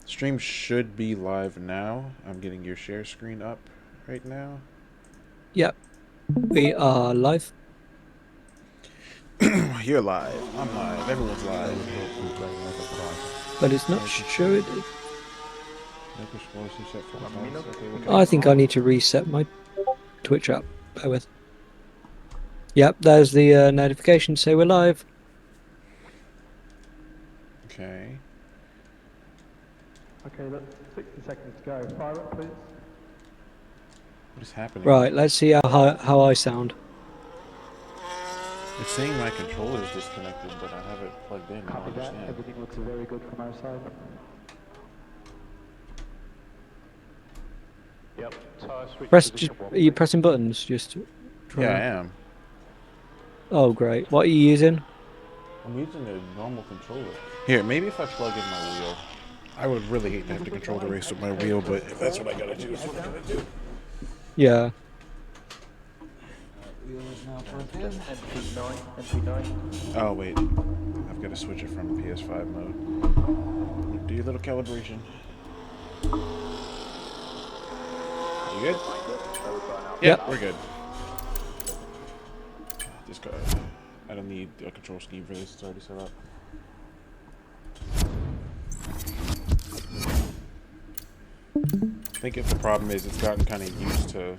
Stream should be live now. I'm getting your share screen up right now. Yep, we are live. You're live. I'm live. Everyone's live. But it's not showing it. Okay, I think I need to reset my Twitch app. Bear with. Yep, there's the notification to say we're live. Okay. Okay, look, 60 seconds to go. Fire up, please. What is happening? Right, let's see how I sound. It's saying my controller is disconnected, but I have it plugged in. I don't Copy that. understand. Everything looks very good from our side. Yep, tire switch position one. Are you pressing buttons? Just Yeah, I trying to... am. Oh, great. What are you using? I'm using a normal controller. Here, maybe if I plug in my wheel. I would really hate to have to control the race with my wheel, but if that's what I gotta do, that's what I gotta do. Yeah. Wheel is now plugged in. MP9, MP9. Oh, wait. I've got to switch it from PS5 mode. Do your little calibration. You good? Yep. We're good. Just go. I don't need a control scheme for this. It's already set up. I think if the problem is it's gotten kind of used to...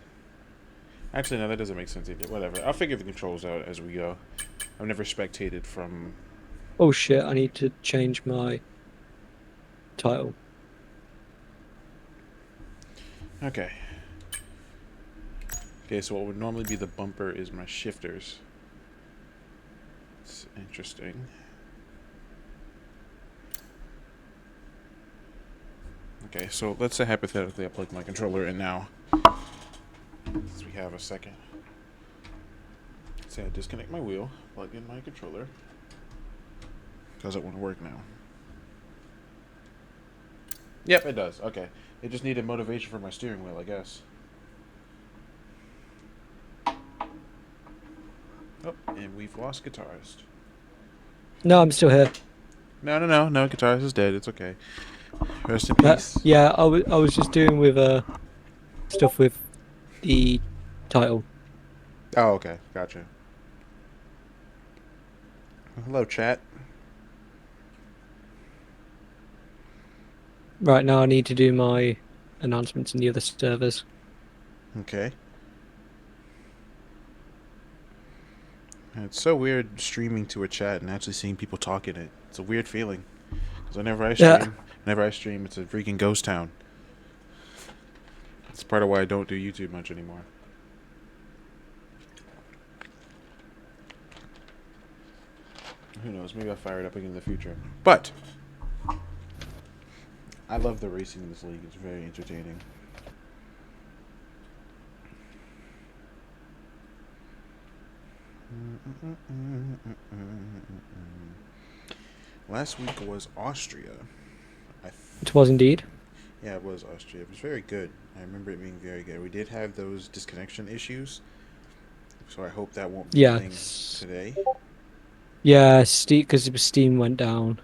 Actually, no, that doesn't make sense either. Whatever. I'll figure the controls out as we go. I've never spectated from... Oh shit, I need to change my title. Okay. Okay, so what would normally be the bumper is my shifters. It's interesting. Okay, so let's say hypothetically I plug my controller in now. Since we have a second. Say I disconnect my wheel, plug in my controller. Does it want to work now? Yep, it does. Okay. It just needed motivation for my steering wheel, I guess. Oh, and we've lost guitarist. No, I'm still here. No, guitarist is dead. It's okay. Rest in peace. Yeah, I was just doing with stuff with the title. Oh, okay. Gotcha. Hello, chat. Right now I need to do my announcements in the other servers. Okay. It's so weird streaming to a chat and actually seeing people talk in it. It's a weird feeling. Because Yeah. whenever I stream, it's a freaking ghost town. It's part of why I don't do YouTube much anymore. Who knows? Maybe I'll fire it up again in the future. But I love the racing in this league. It's very entertaining. Last week was Austria. It was indeed. Yeah, it was Austria. It was very good. I remember it being very good. We did have those disconnection issues, so I hope that won't be a Yeah. thing today. Yeah, Steam, because Steam went down.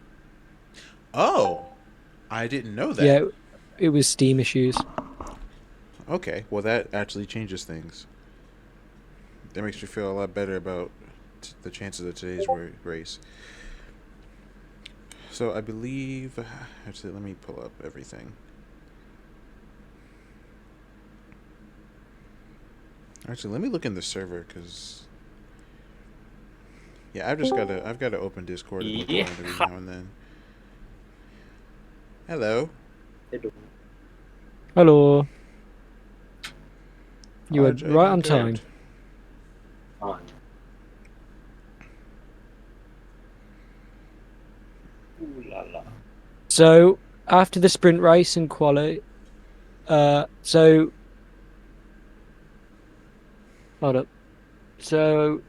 Oh, I didn't know that. Yeah, it was Steam issues. Okay, well that actually changes things. That makes me feel a lot better about the chances of today's race. So I believe... Actually, let me pull up everything. Actually, let me look in the server, because... Yeah, I've got to open Discord and look around every now and then. Hello. Hello. You were RJ right on Gert. time. So after the sprint race and quali, so hold up. So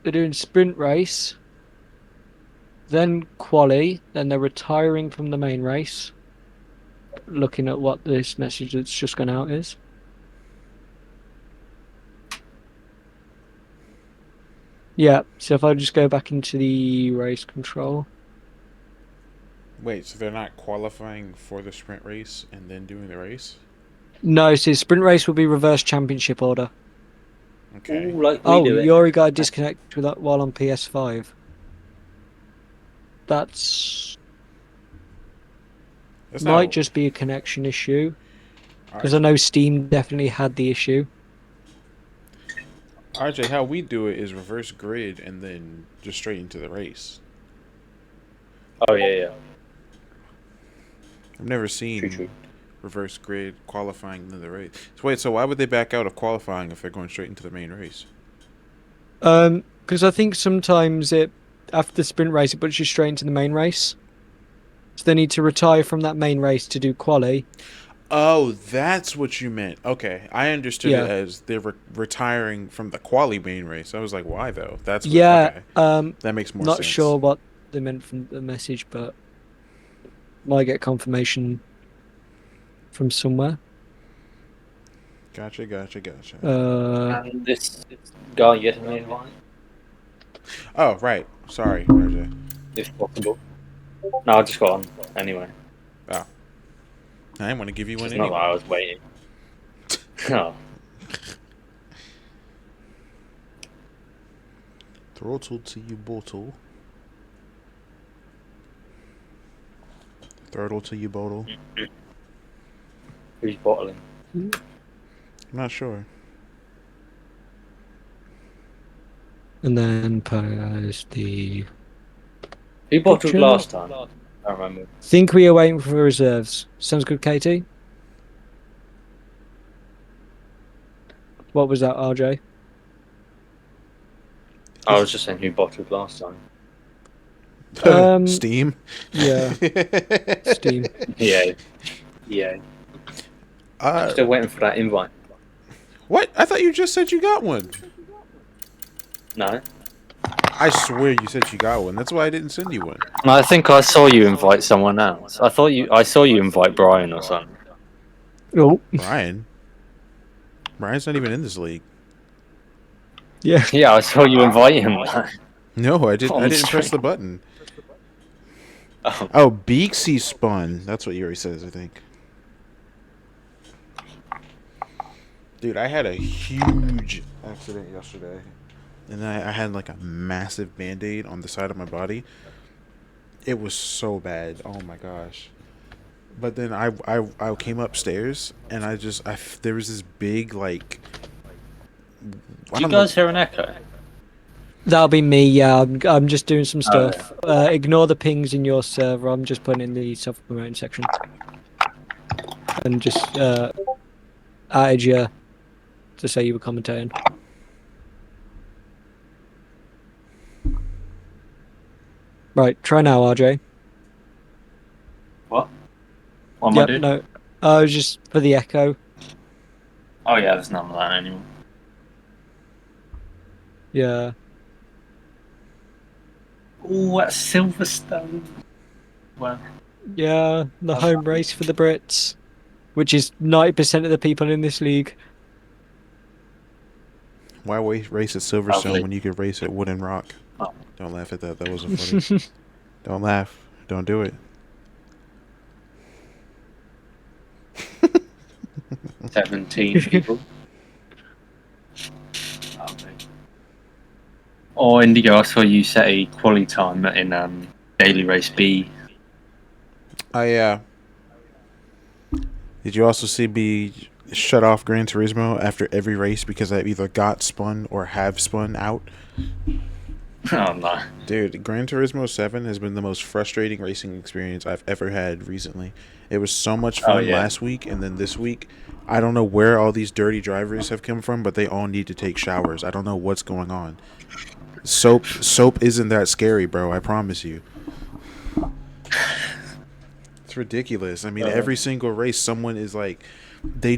they're doing sprint race, then quali, then they're retiring from the main race. Looking at what this message that's just gone out is. Yeah, so if I just go back into the race control. Wait, so they're not qualifying for the sprint race and then doing the race? No, see, sprint race will be reverse championship order. Okay. Ooh, like we Oh, do it. you already got a disconnect with that while on PS5. That's That's might not. just be a connection issue because I RJ, know Steam definitely had the issue. RJ, how we do it is reverse grid and then just straight into the race. Oh yeah. I've never True, seen true. reverse grid qualifying in the race. So wait, so why would they back out of qualifying if they're going straight into the main race? Because I think sometimes it after the sprint race it puts you straight into the main race, so they need to retire from that main race to do quali. Oh, that's what you meant. Okay, I understood Yeah. it as they're retiring from the quali main race. I was like, why though? That's what, Yeah, okay. That makes more not sense. sure what they meant from the message, but might get confirmation from somewhere. Gotcha. And this guy getting me invite, Oh, right. Sorry, RJ. if possible. No, I just got on anyway. Oh, I didn't want to give you one It's not that anyway. I was waiting. Oh, Throttle to you, bottle. Throttle to you, bottle. who's bottling? I'm not sure. And then post the. Who bottled Picture? last time? I remember. Think we are waiting for reserves. Sounds good, Katie. What was that, RJ? I was just saying who bottled last time. Steam. Yeah, Steam. Yeah. I'm still waiting for that invite. What? I thought you just said you got one. No. I swear you said you got one. That's why I didn't send you one. No, I think I saw you invite someone else. I saw you invite Brian or something. Oh, Brian. Brian's not even in this league. yeah. Yeah, I saw you invite him. No, I didn't. On I didn't press stream. the button. Oh, Oh, Beaksy spun. That's what Yuri says, I think. Dude, I had a huge accident yesterday. And I had like a massive band-aid on the side of my body. It was so bad. Oh my gosh. But then I came upstairs and there was this big like do you guys hear an echo? That'll be me. Yeah, I'm just doing some Oh, stuff. Ignore the pings in your server. I'm just putting in the self-promoting section, and just added you to say you were commentating. Right, try now, RJ. What? What am I Yep, doing? no. I was just for the echo. Oh yeah, there's none of that anymore. Yeah. Oh, that's Silverstone. Well, Yeah, the home race for the Brits, which is 90% of the people in this league. Why race at Silverstone Lovely. when you could race at Wooden Rock? Oh. Don't laugh at that. That wasn't funny. Don't laugh. Don't do it. 17 people. Lovely. Oh, Indigo, I saw you set a quality time in Daily Race B. Did you also see me shut off Gran Turismo after every race because I either got spun or have spun out? Oh no. Dude, Gran Turismo 7 has been the most frustrating racing experience I've ever had recently. It was so much fun last week, and then this week, I don't know where all these dirty drivers have come from, but they all need to take showers. I don't know what's going on. Soap isn't that scary, bro. I promise you. It's ridiculous. I mean, every single race, someone is like, they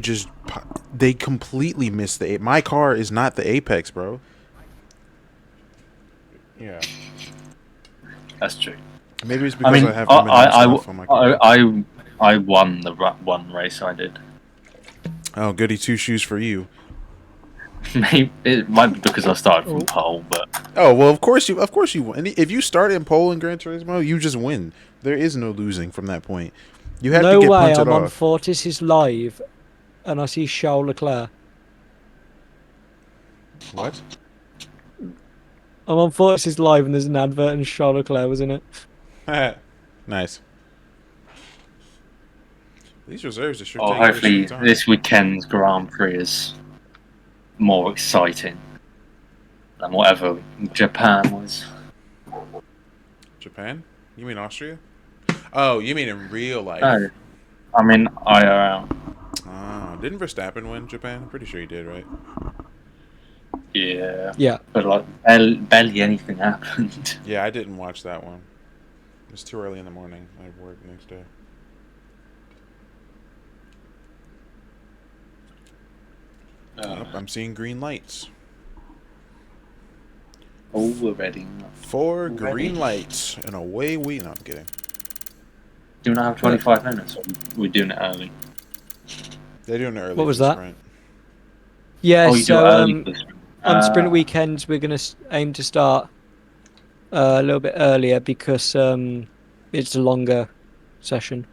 completely miss my car is not the apex, bro. Yeah. That's true. Maybe it's because I have too many stuff on my car. I won the one race I did. Oh, goody two shoes for you. Maybe it might be because I started from Oh. pole, but Oh well, of course you won. And if you start in pole in Gran Turismo, you just win. There is no losing from that point. You have to No get way, punted I'm on off. Fortis live and I see Charles Leclerc. What? I'm on Fortis live and there's an advert and Charles Leclerc was in it. Nice. These reserves are sure oh, taking their hopefully sweet time. this weekend's Grand Prix is more exciting than whatever Japan was. Japan? You mean Austria? Oh, you mean in real life? No, I mean IRL. Oh, didn't Verstappen win Japan? I'm pretty sure he did, right? Yeah, Yeah. but like barely anything happened. Yeah, I didn't watch that one. It was too early in the morning. I had work next day. Oh, I'm seeing green lights. Oh, we're ready. 4 green lights, and away we. No, I'm kidding. Do we not have 25 minutes, or we're doing it early? They're doing it early. What was for the that? sprint. Yeah, Oh, you do it so early for the sprint. on sprint weekends we're gonna aim to start a little bit earlier because it's a longer session.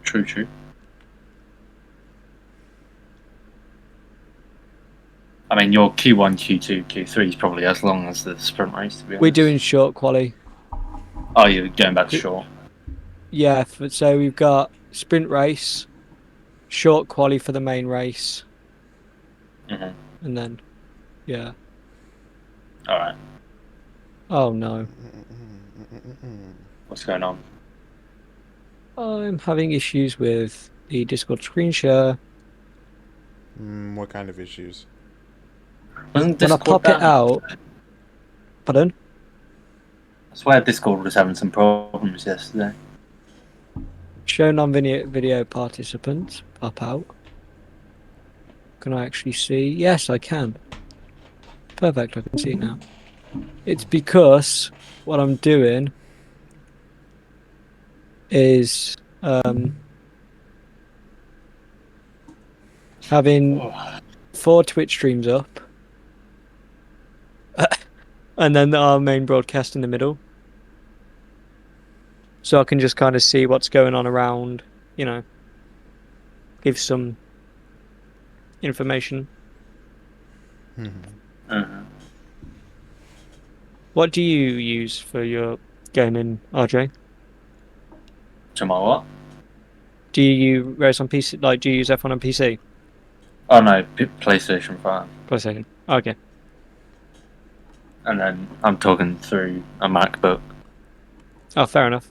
True. I mean, your Q1, Q2, Q3 is probably as long as the sprint race, to be honest. We're doing short quali. Oh, you're going back to short. Yeah, so we've got sprint race, short quali for the main race, Mhm. and then yeah. All right. Oh no, What's going on? I'm having issues with the Discord screen share. What kind of issues? Wasn't When I Discord pop it down? out, pardon? I swear Discord was having some problems yesterday. Show non-video participants pop out. Can I actually see? Yes, I can. Perfect, I can see it now. It's because what I'm doing is having 4 Twitch streams up and then our main broadcast in the middle. So I can just kind of see what's going on around, you know, give some information. What do you use for your gaming, RJ? To my what? Do you race on PC? Like, do you use F1 on PC? Oh no, PlayStation 5. PlayStation. Okay. And then I'm talking through a MacBook. Oh, fair enough.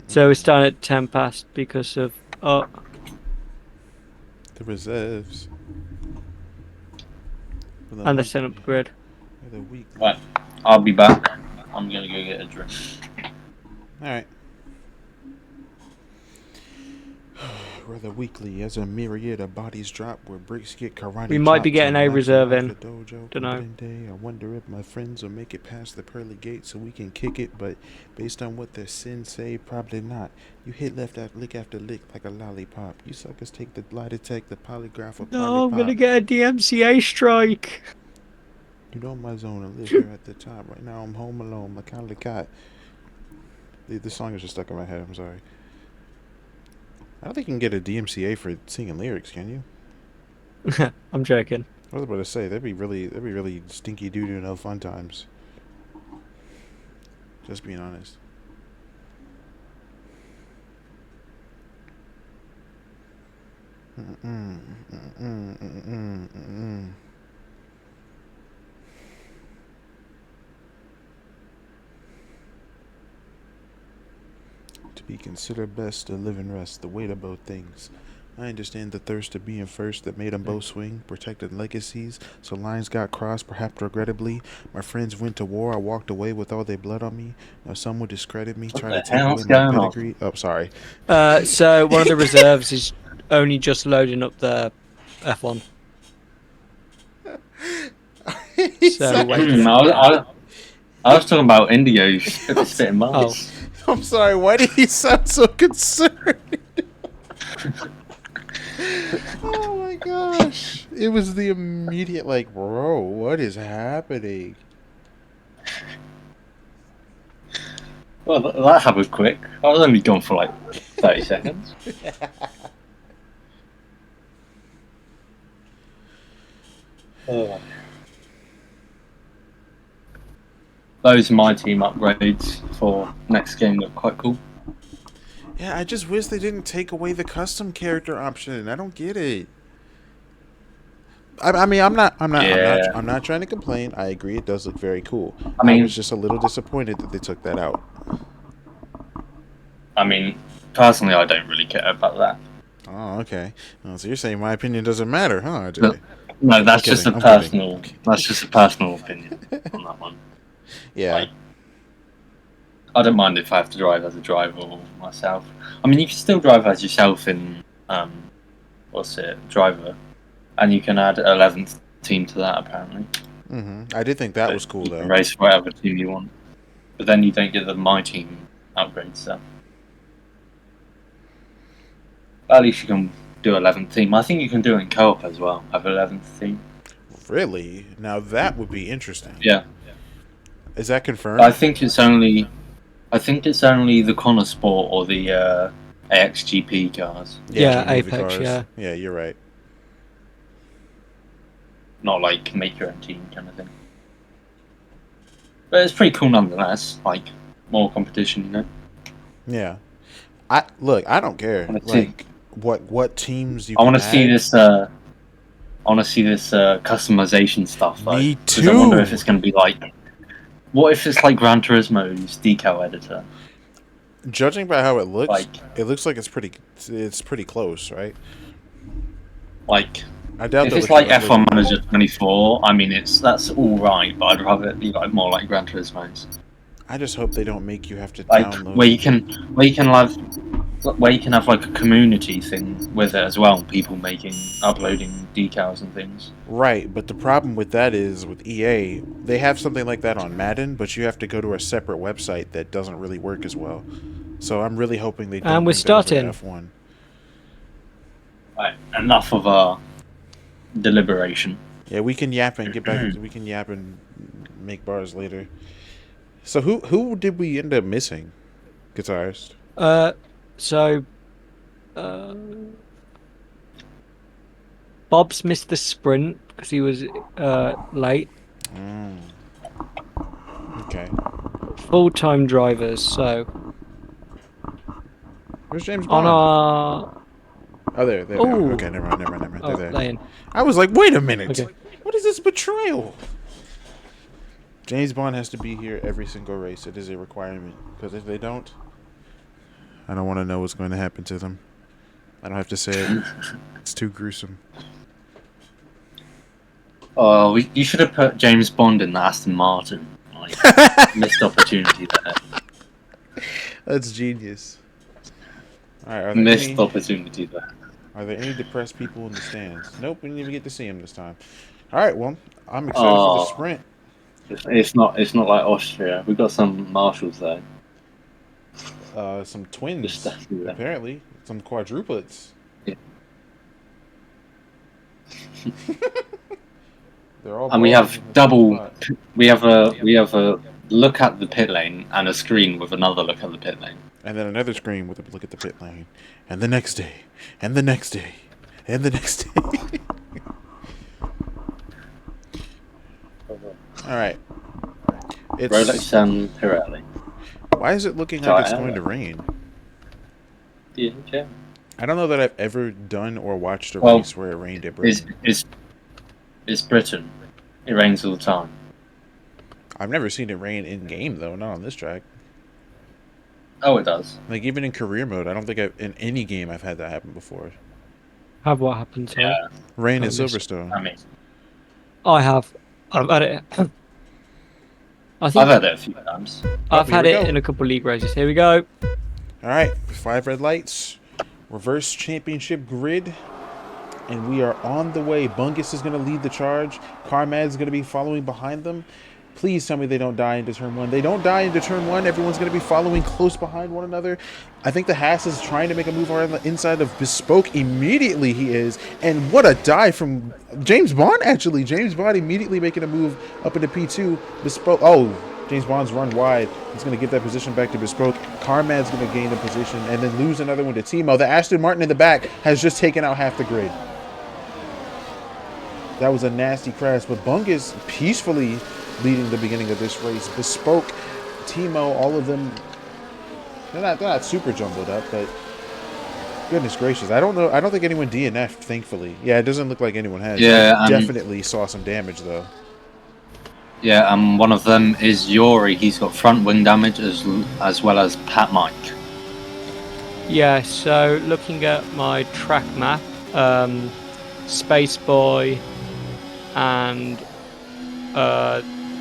So we're starting at 10 past because of the reserves. and the setting up grid. The week. Right, I'll be back. I'm gonna go get a drink. All right. Rather weekly, as a myriad of bodies drop where bricks get karate. We might be chopped getting and a life reserve alive, in. the dojo, Dunno. opening day. I wonder if my friends will make it past the pearly gate so we can kick it. But based on what their sins say, probably not. You hit left after lick like a lollipop. You suckers take the lie detect, the polygraph, or No, I'm polypop. gonna get a DMCA strike. You know my zone. I live here at the top. Right now I'm home alone. Like kind of cat. The song is just stuck in my head. I'm sorry. I don't think you can get a DMCA for singing lyrics, can you? I'm joking. I was about to say that'd be really stinky doo doo no fun times. Just being honest. To be considered best to live and rest, the weight of both things. I understand the thirst of being first that made them both swing, protected legacies, so lines got crossed, perhaps regrettably. My friends went to war, I walked away with all their blood on me. Now some would discredit me, try to take away my pedigree. Oh, sorry. So one of the reserves is only just loading up the F1. So wait for it. I was talking about Indigo spitting bars. Oh. I'm sorry. Why did he sound so concerned? Oh my gosh! It was the immediate like, bro, what is happening? Well, that happened quick. I was only gone for like 30 seconds. Oh. Those My Team upgrades for next game look quite cool. Yeah, I just wish they didn't take away the custom character option. I don't get it. I mean, Yeah. I'm not trying to complain. I agree, it does look very cool. I mean, was just a little disappointed that they took that out. I mean, personally, I don't really care about that. Oh, okay. Oh, so you're saying my opinion doesn't matter, huh, RJ? But, no, that's I'm just kidding, a I'm personal. kidding. That's just a personal opinion on that one. Yeah. Like, I don't mind if I have to drive as a driver or myself. I mean, you can still drive as yourself in driver, and you can add 11th team to that apparently. I did think that was cool you though. can race whatever team you want, but then you don't get the My Team upgrade stuff. At least you can do 11th team. I think you can do it in co-op as well. Have 11th team. Really? Now that would be interesting. Yeah. Is that confirmed? I think it's only the Connor Sport or the AXGP cars. Yeah, the movie Apex, yeah. Yeah, you're right. Not like make your own team kind of thing. But it's pretty cool nonetheless. Like more competition, you know. Yeah. I don't care. Let's see. Like what teams you I want can to see add. this. I want to see this customization stuff. Like, Me 'cause I wonder too. if it's going to be like. What if it's like Gran Turismo's decal editor? Judging by how it looks Like, like it's pretty close, right? like I doubt if they'll it's let like you F1 upload it. Manager 24, I mean that's all right, but I'd rather it be like more like Gran Turismo's. I just hope they don't make you have to Like download. where you can have like a community thing with it as well. People uploading decals and things. Right, but the problem with that is with EA, they have something like that on Madden, but you have to go to a separate website that doesn't really work as well. So I'm really hoping they don't. And we're bring that over to starting. F1. Right, enough of our deliberation. Yeah, we can yap and get back. We can yap and make bars later. So who did we end up missing? Guitarist. Bob's missed the sprint because he was late. Okay. Full-time drivers, so Where's James on Bond? our Oh, there they are. Ooh. Okay, never mind. They're there. lane. I was like, wait a minute. Okay. What is this betrayal? James Bond has to be here every single race. It is a requirement. Because if they don't, I don't want to know what's going to happen to them. I don't have to say it. It's too gruesome. Oh, you should have put James Bond in the Aston Martin. Like, missed opportunity there. That's genius. All right, Missed opportunity there. Are there any depressed people in the stands? Nope, we didn't even get to see them this time. All right, well, I'm excited for the sprint. It's not like Austria. We've got some marshals there. Some twins, Just apparently. Some quadruplets. Yeah. They're all. And we have brawling in the double. spot. We have a look at the pit lane and a screen with another look at the pit lane. And then another screen with a look at the pit lane. And the next day. And the next day. And the next day. Alright. Rolex and Pirelli. Why is it looking Sorry, like it's going to rain? Yeah. I don't know that I've ever done or watched a Well, race where it rained at Britain. It's Britain. It rains all the time. I've never seen it rain in game though, not on this track. Oh, it does. Like even in career mode, I don't think in any game I've had that happen before. Have what happened? Sorry. Yeah. Rain in Oh, yes. Silverstone. I mean, I have. I've had it. I think I've had it a few times. I've here had we it go. in a couple of league races. Here we go. All right, 5 red lights, reverse championship grid, and we are on the way. Bungus is going to lead the charge. Carmad's going to be following behind them. Please tell me they don't die into turn 1. They don't die into turn 1. Everyone's going to be following close behind one another. I think the Haas is trying to make a move around the inside of Bespoke. Immediately he is. And what a dive from James Bond, actually. James Bond immediately making a move up into P2. Bespoke. Oh, James Bond's run wide. He's going to give that position back to Bespoke. Carmad's going to gain the position and then lose another one to Timo. The Aston Martin in the back has just taken out half the grid. That was a nasty crash. But Bungus peacefully leading the beginning of this race. Bespoke, Timo, all of them, they're not super jumbled up, but goodness gracious, I don't know. I don't think anyone DNF'd, thankfully. Yeah, it doesn't look like anyone has. Yeah, I definitely saw some damage though. Yeah, one of them is Yori. He's got front wing damage as well as Pat Mike. Yeah, so looking at my track map, Space Boy and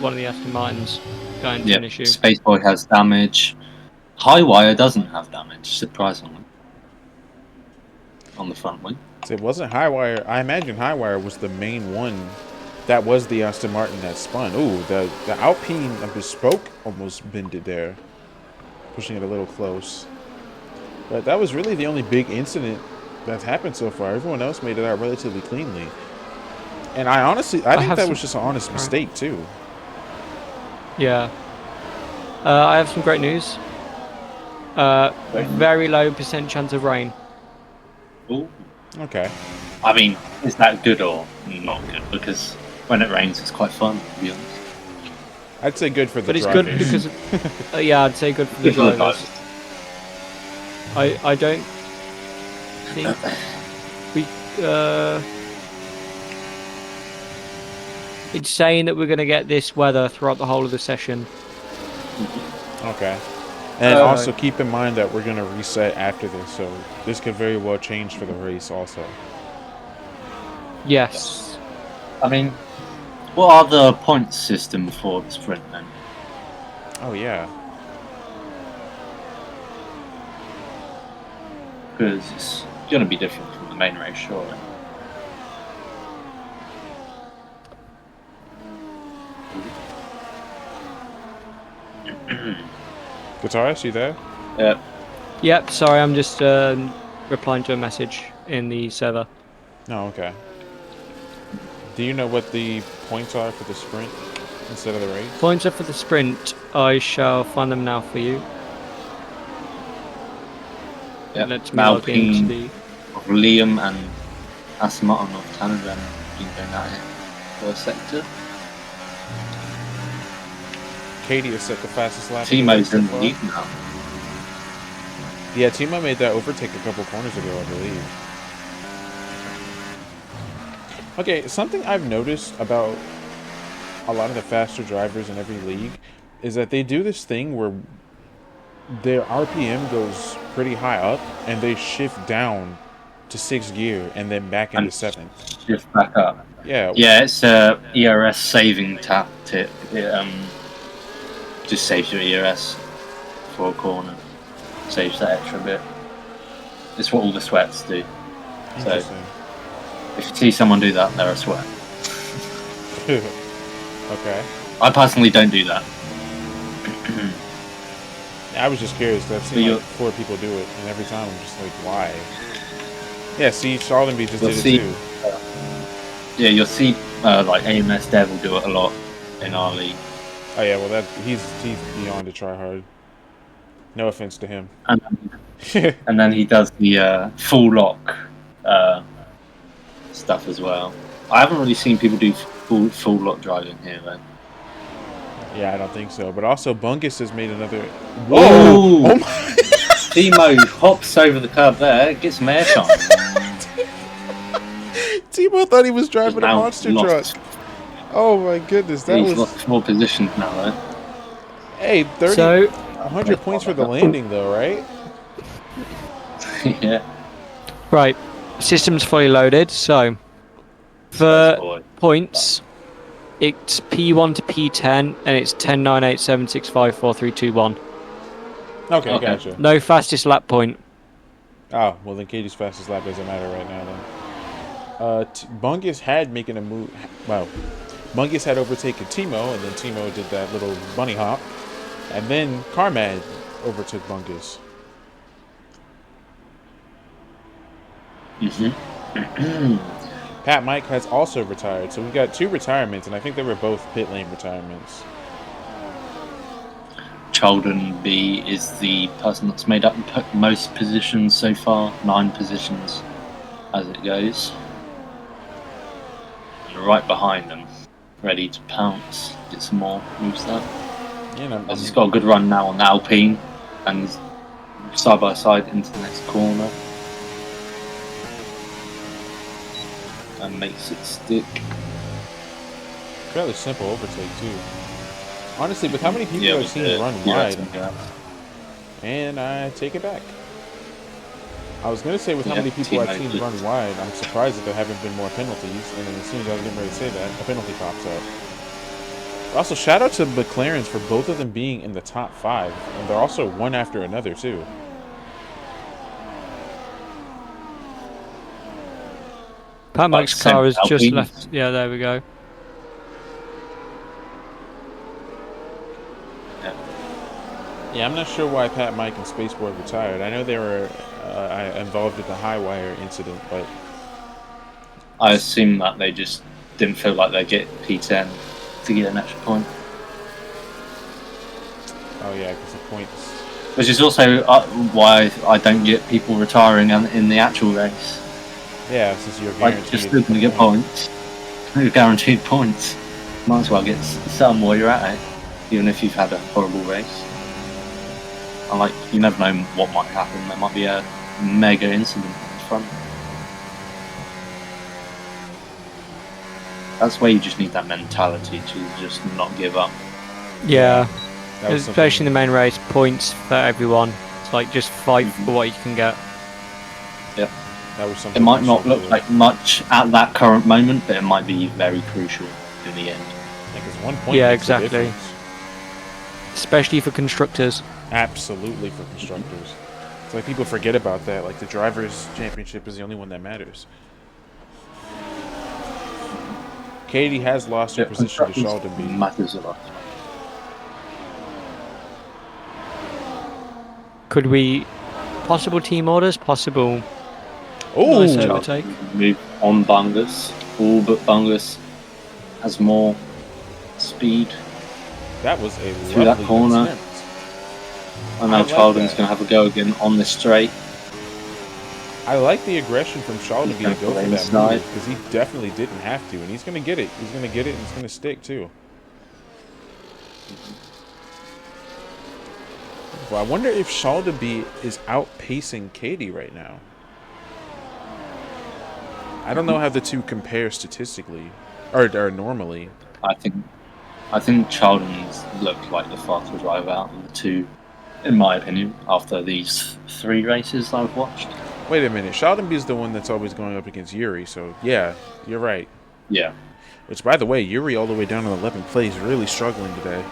one of the Aston Martins going to an issue. Space Boy has damage. Highwire doesn't have damage, surprisingly, on the front wing. So it wasn't Highwire. I imagine Highwire was the main one. That was the Aston Martin that spun. Ooh, the Alpine of Bespoke almost bended there, pushing it a little close. But that was really the only big incident that's happened so far. Everyone else made it out relatively cleanly. And I think that was just an honest mistake too. Yeah. I have some great news. Very low % chance of rain. Ooh. Okay. I mean, is that good or not good? Because when it rains, it's quite fun, to be honest. I'd say good for the drivers. But it's good because... yeah, I'd say good for the drivers. I don't think we... It's saying that we're going to get this weather throughout the whole of the session. Okay. And also keep in mind that we're going to reset after this, so this could very well change for the race also. Yes. I mean, what are the points system for the sprint then? Oh, yeah. Because it's going to be different from the main race, surely. Guitarist, you there? Yep. Yep, sorry, I'm just replying to a message in the server. Oh, okay. Do you know what the points are for the sprint instead of the race? Points are for the sprint. I shall find them now for you. Yep. Let me log into the... of Liam and Aston Martin of Canada have been going at it for a sector. Katie has set the fastest lap. Timo's in the lead now. Yeah, Timo made that overtake a couple corners ago, I believe. Okay, something I've noticed about a lot of the faster drivers in every league is that they do this thing where their RPM goes pretty high up and they shift down to 6th gear and then back into 7th. Shift back up. Yeah. Yeah, it's a ERS saving tactic. It just saves your ERS for a corner. Saves that extra bit. It's what all the sweats do. So if you see someone do that, they're a sweat. Okay. I personally don't do that. I was just curious. I've seen like 4 people do it, and every time I'm just like, why? Yeah, see, Charlenby just did it too. Yeah, you'll see like AMS Devil do it a lot in our league. Oh yeah, well he's beyond a try hard. No offense to him. And then he does the full lock stuff as well. I haven't really seen people do full lock driving here though. Yeah, I don't think so. But also, Bungus has made another. Whoa! Oh my! Timo hops over the curb there, gets some air time. Timo thought he was driving a monster truck. Oh my goodness, that He's lost 4 positions now though. Hey, 100 points for the landing though, right? Yeah. Right, system's fully loaded, so for points, it's P1 to P10, and it's 10, 9, 8, 7, 6, 5, 4, 3, 2, 1. Okay, gotcha. No fastest lap point. Oh, well then Katie's fastest lap doesn't matter right now then. Bungus had making a move. Well, Bungus had overtaken Timo, and then Timo did that little bunny hop, and then Carmad overtook Bungus. Pat Mike has also retired, so we've got 2 retirements, and I think they were both pit lane retirements. Chalden B is the person that's made up most positions so far, 9 positions as it goes. And right behind them, ready to pounce, get some more moves there. Yeah, As he's got a good run now on the Alpine, and side by side into the next corner. And makes it stick. Fairly simple overtake too. Honestly, with how many people I've seen run wide, and I take it back. I was gonna say with how many people I've seen run wide, I'm surprised that there haven't been more penalties. And then as soon as I was getting ready to say that, a penalty pops up. Also, shout out to McLaren's for both of them being in the top 5, and they're also one after another too. Pat Mike's car has just left. Yeah, there we go. Yeah, I'm not sure why Pat Mike and Spaceboard retired. I know they were involved in the high wire incident, but I assume that they just didn't feel like they'd get P10 to get an extra point. Oh yeah, because the points. Which is also why I don't get people retiring in the actual race. Yeah, since you're guaranteed. Like, just looking to get points. You're guaranteed points. Might as well get some while you're at it, even if you've had a horrible race. And like, you never know what might happen. There might be a mega incident in front. That's where you just need that mentality to just not give up. Yeah, especially in the main race, points for everyone. It's like just fight for what you can get. Yep. That was something. It might not look like much at that current moment, but it might be very crucial in the end. Like it's 1 point. Yeah, exactly. Especially for constructors. Absolutely for constructors. It's like people forget about that. Like the drivers' championship is the only one that matters. Katie has lost her position to Sheldon B. Matters a lot. Could we possible team orders? Possible. Oh, nice overtake. Move on Bungus. All but Bungus has more speed. That was a through that corner. And now Chalden's going to have a go again on the straight. I like the aggression from Sheldon B to go for that move because he definitely didn't have to, and he's going to get it. He's going to get it, and it's going to stick too. Well, I wonder if Sheldon B is outpacing Katie right now. I don't know how the two compare statistically, or normally. I think Sheldon's looked like the faster driver out of the two, in my opinion, after these 3 races I've watched. Wait a minute, Sheldon B is the one that's always going up against Yuri, so yeah, you're right. Yeah. Which, by the way, Yuri all the way down to 11th place, really struggling today.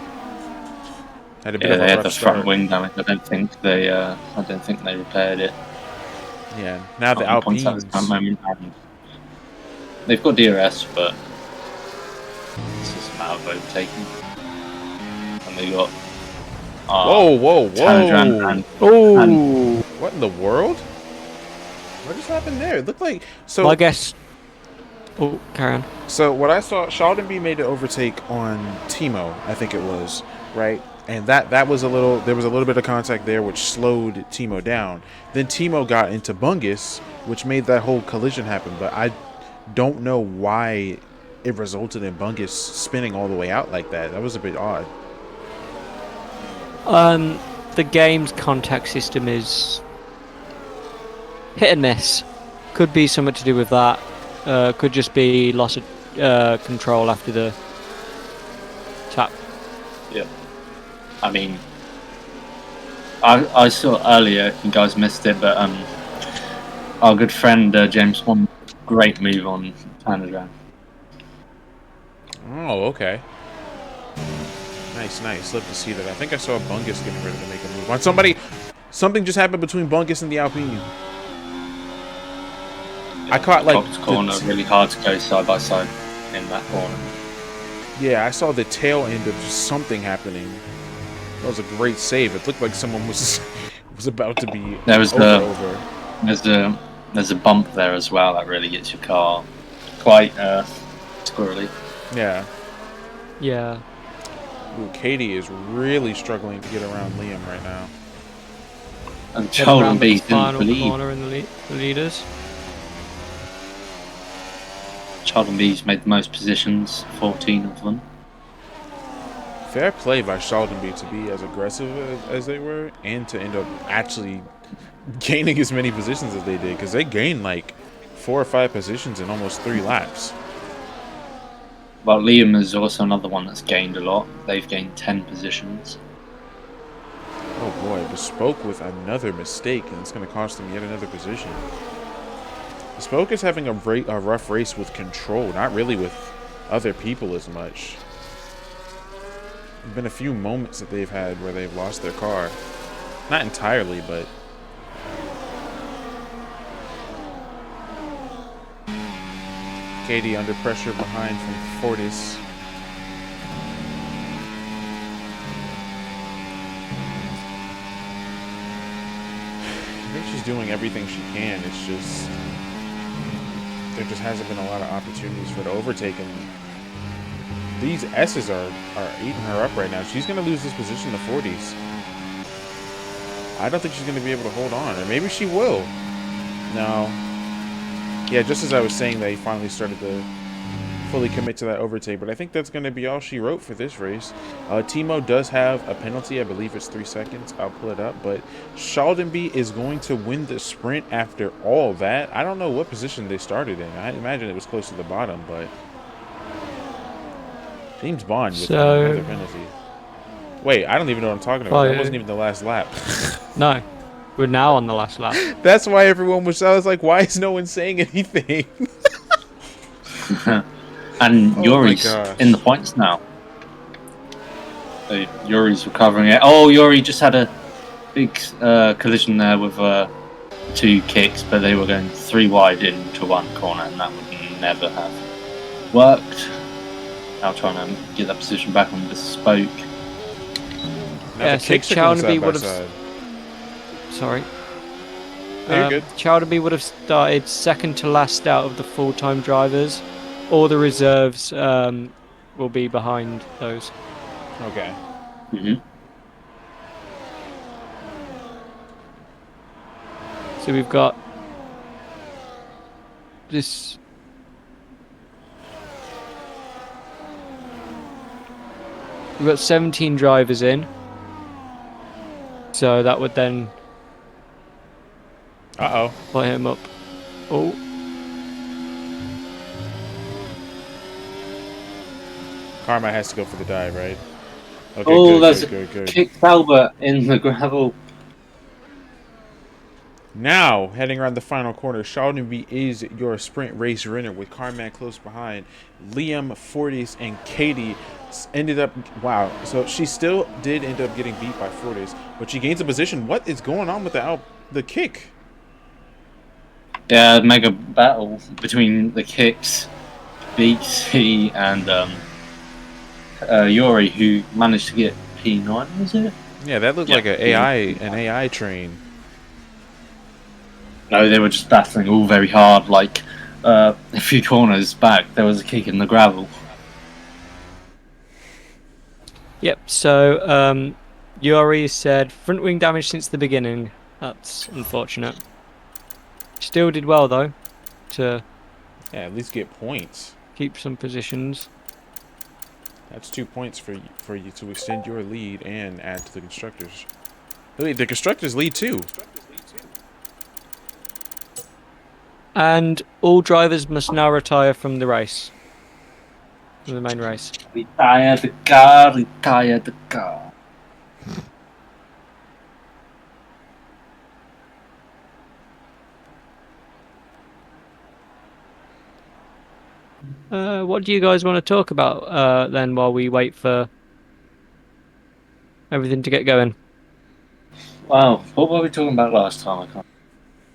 Had a bit of a they had rough the start. front wing damage. I don't think they repaired it. Yeah, now the Alpines. They've got DRS, but it's just a matter of overtaking. And they got. Whoa! Oh! What in the world? What just happened there? It looked like so. Well, I guess. Oh, carry on. So what I saw, Sheldon B made an overtake on Timo, I think it was, right? And that was a little. There was a little bit of contact there, which slowed Timo down. Then Timo got into Bungus, which made that whole collision happen. But I don't know why it resulted in Bungus spinning all the way out like that. That was a bit odd. The game's contact system is hit and miss. Could be something to do with that. Could just be loss of control after the tap. Yep. I mean, I saw earlier, you guys missed it, but our good friend James won great move on Panadram. Oh, okay. Nice. Love to see that. I think I saw Bungus getting ready to make a move on somebody. Something just happened between Bungus and the Alpine. I caught like corner, really hard to go side by side in that corner. Yeah, I saw the tail end of something happening. That was a great save. It looked like someone was was about to be There was over. there's a bump there as well that really gets your car quite squirrely. Yeah. Yeah. Ooh, Katie is really struggling to get around Liam right now. And Head Child around and the Beast didn't final believe. corner in the leaders. Child and Beast made the most positions, 14 of them. Fair play by Sheldonby to be as aggressive as they were, and to end up actually gaining as many positions as they did, because they gained like 4 or 5 positions in almost 3 laps. But Liam is also another one that's gained a lot. They've gained 10 positions. Oh boy, Bespoke with another mistake, and it's going to cost them yet another position. Bespoke is having a rough race with control, not really with other people as much. There's been a few moments that they've had where they've lost their car. Not entirely, but... Katie under pressure behind from Fortis. I think she's doing everything she can. It's just... there just hasn't been a lot of opportunities for the overtake, and these S's are eating her up right now. She's going to lose this position to 40s. I don't think she's going to be able to hold on, or maybe she will. No. Yeah, just as I was saying, they finally started to fully commit to that overtake, but I think that's going to be all she wrote for this race. Timo does have a penalty. I believe it's 3 seconds. I'll pull it up, but Sheldonby is going to win the sprint after all that. I don't know what position they started in. I imagine it was close to the bottom, but James Bond with another penalty. Wait, I don't even know what I'm talking about. That wasn't even the last lap. No, we're now on the last lap. That's why everyone was. I was like, why is no one saying anything? And Yuri's in the points now. So Yuri's recovering it. Oh, Yuri just had a big collision there with 2 kicks, but they were going 3 wide into 1 corner, and that would never have worked. Now trying to get that position back on the spoke. Yeah, so Chowderby would have. Sorry. No, you're good. Chowderby would have started second to last out of the full-time drivers. All the reserves will be behind those. Okay. So we've got this. We've got 17 drivers in. So that would then put him up. Oh. Karma has to go for the dive, right? Okay, oh, good, that's good. kicked Albert in the gravel. Now, heading around the final corner, Sheldonby is your sprint race winner with Carmack close behind. Liam, Fortis, and Katie ended up... Wow. So she still did end up getting beat by Fortis, but she gains a position. What is going on with the kick? Yeah, mega battle between the kicks, BC, and Yuri, who managed to get P9, was it? Yeah, that looked like an AI train. No, they were just battling all very hard. Like a few corners back, there was a kick in the gravel. Yep. So Yuri said front wing damage since the beginning. That's unfortunate. Still did well though, to at least get points. Keep some positions. That's 2 points for you to extend your lead and add to the constructors. Wait, the constructors lead too. And all drivers must now retire from the race. From the main race. Retire the car, retire the car. What do you guys want to talk about then while we wait for everything to get going? Wow, what were we talking about last time? I can't.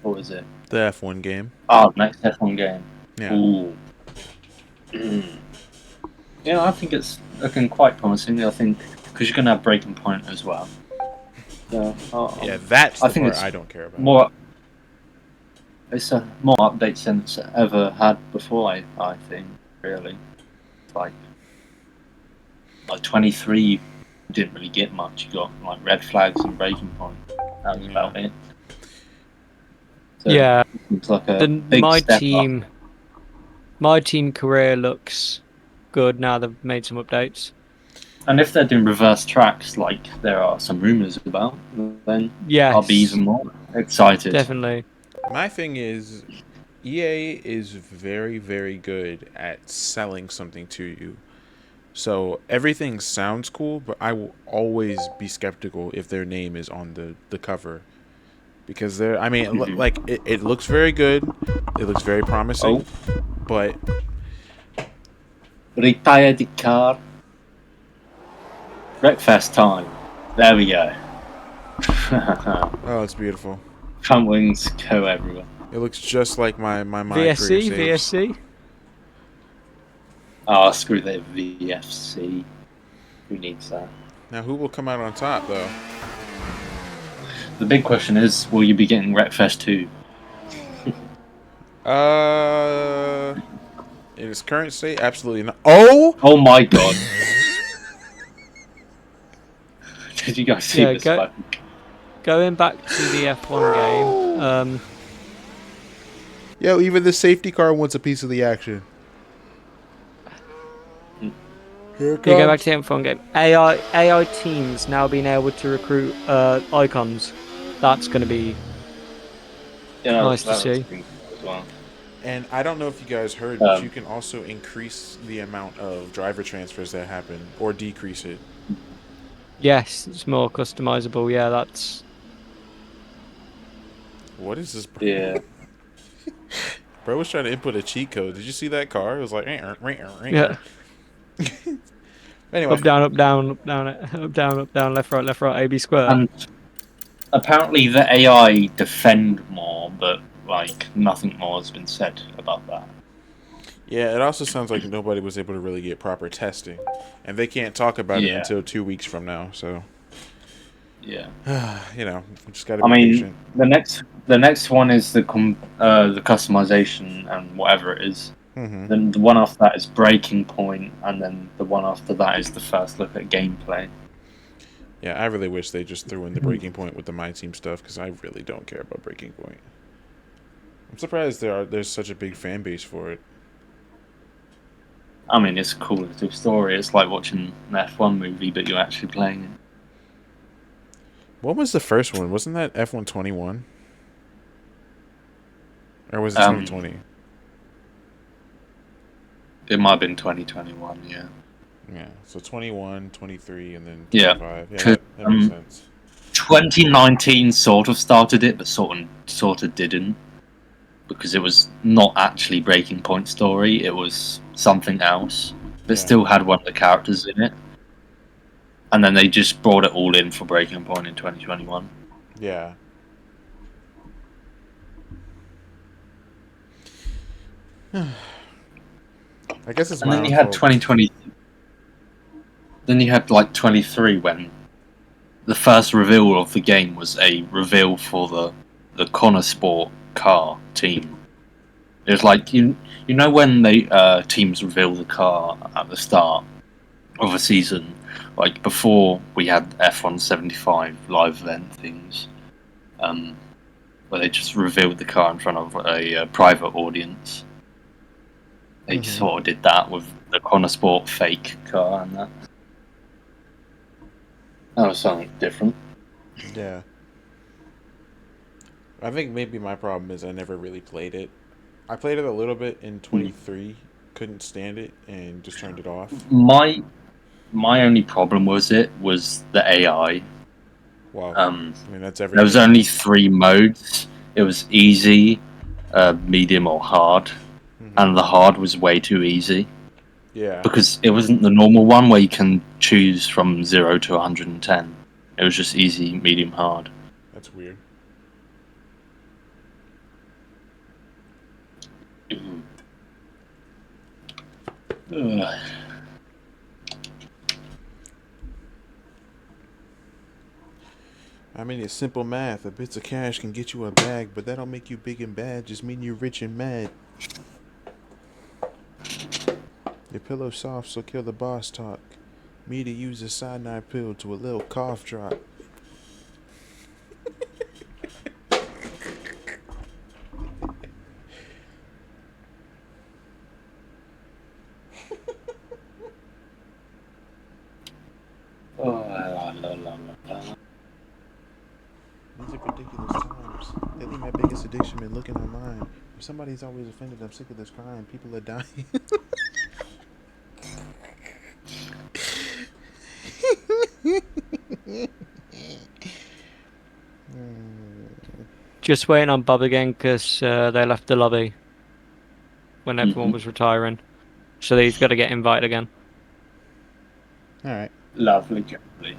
What was it? The F1 game. Oh, next F1 game. Yeah. Ooh. Yeah, I think it's looking quite promising. I think because you're going to have Breaking Point as well. So, Yeah, that's I the think part it's I don't care about. more. It's a more updates than it's ever had before. I think really, like 23, you didn't really get much. You got like red flags and Breaking Point. That was about it. So Yeah, it's like a big step up. my team career looks good now they've made some updates. And if they're doing reverse tracks, like there are some rumors about, then I'll be Yes, even more excited. definitely. My thing is, EA is very, very good at selling something to you. So everything sounds cool, but I will always be skeptical if their name is on the cover. Because they're, I mean, it looks very good. It looks very promising. Oh, But retire the car. Breakfast time. There we go. oh, it's beautiful. Front wings go everywhere. It looks just like my career VSC, saves. VSC. Oh, screw the VFC. Who needs that? Now, who will come out on top, though? The big question is, will you be getting Wreckfest 2? In its current state, absolutely not. Oh! Oh my god. Did you guys see this? Going back to the F1 game. Yo, even the safety car wants a piece of the action. Here it comes. Go back to the F1 game. AI teams now being able to recruit icons. That's going to be nice to see. As well. And I don't know if you guys heard, but you can also increase the amount of driver transfers that happen or decrease it. Yes, it's more customizable. Yeah, that's. What is this? Bro? Yeah. Bro was trying to input a cheat code. Did you see that car? It was like, Yeah. Anyway. Up, down, up, down, up, down, up, down, up, down, left, right, AB square. And apparently the AI defend more, but like nothing more has been said about that. Yeah, it also sounds like nobody was able to really get proper testing, and they can't talk about it until 2 weeks from now. So, yeah, you know, just gotta be patient. the next one is the customization and whatever it is. Mm-hmm. Then the one after that is Breaking Point, and then the one after that is the first look at gameplay. Yeah, I really wish they just threw in the Breaking Point with the My Team stuff because I really don't care about Breaking Point. I'm surprised there's such a big fan base for it. I mean, it's a cool little story. It's like watching an F1 movie, but you're actually playing it. What was the first one? Wasn't that F121? Or was it 2020? It might have been 2021, yeah. Yeah, so 21, 23, and then 25. Yeah, that makes sense. 2019 sort of started it, but sort of didn't. Because it was not actually Breaking Point story, it was something else. But still had one of the characters in it. And then they just brought it all in for Breaking Point in 2021. Yeah. I guess it's. And then you had 2020. Then you had like 23 when the first reveal of the game was a reveal for the Connor Sport car team. It was like you know when they teams reveal the car at the start of a season, like before we had F175 live event things, where they just revealed the car in front of a private audience. They sort of did that with the Connor Sport fake car and that. That was something different. Yeah. I think maybe my problem is I never really played it. I played it a little bit in 23, couldn't stand it, and just turned it off. My only problem was the AI. Wow. I mean, that's everything. There was only 3 modes. It was easy, medium, or hard. And the hard was way too easy. Yeah. Because it wasn't the normal one where you can choose from 0 to 110. It was just easy, medium, hard. That's weird. I mean, it's simple math. A bits of cash can get you a bag, but that don't make you big and bad. Just mean you're rich and mad. Your pillow soft, so kill the boss talk. Me to use a cyanide pill to a little cough drop. These are ridiculous times. Lately, my biggest addiction been looking online. If somebody's always offended, I'm sick of this crime. People are dying. Just waiting on Bob again because they left the lobby when everyone was retiring. So he's got to get invited again. Alright. Lovely, lovely.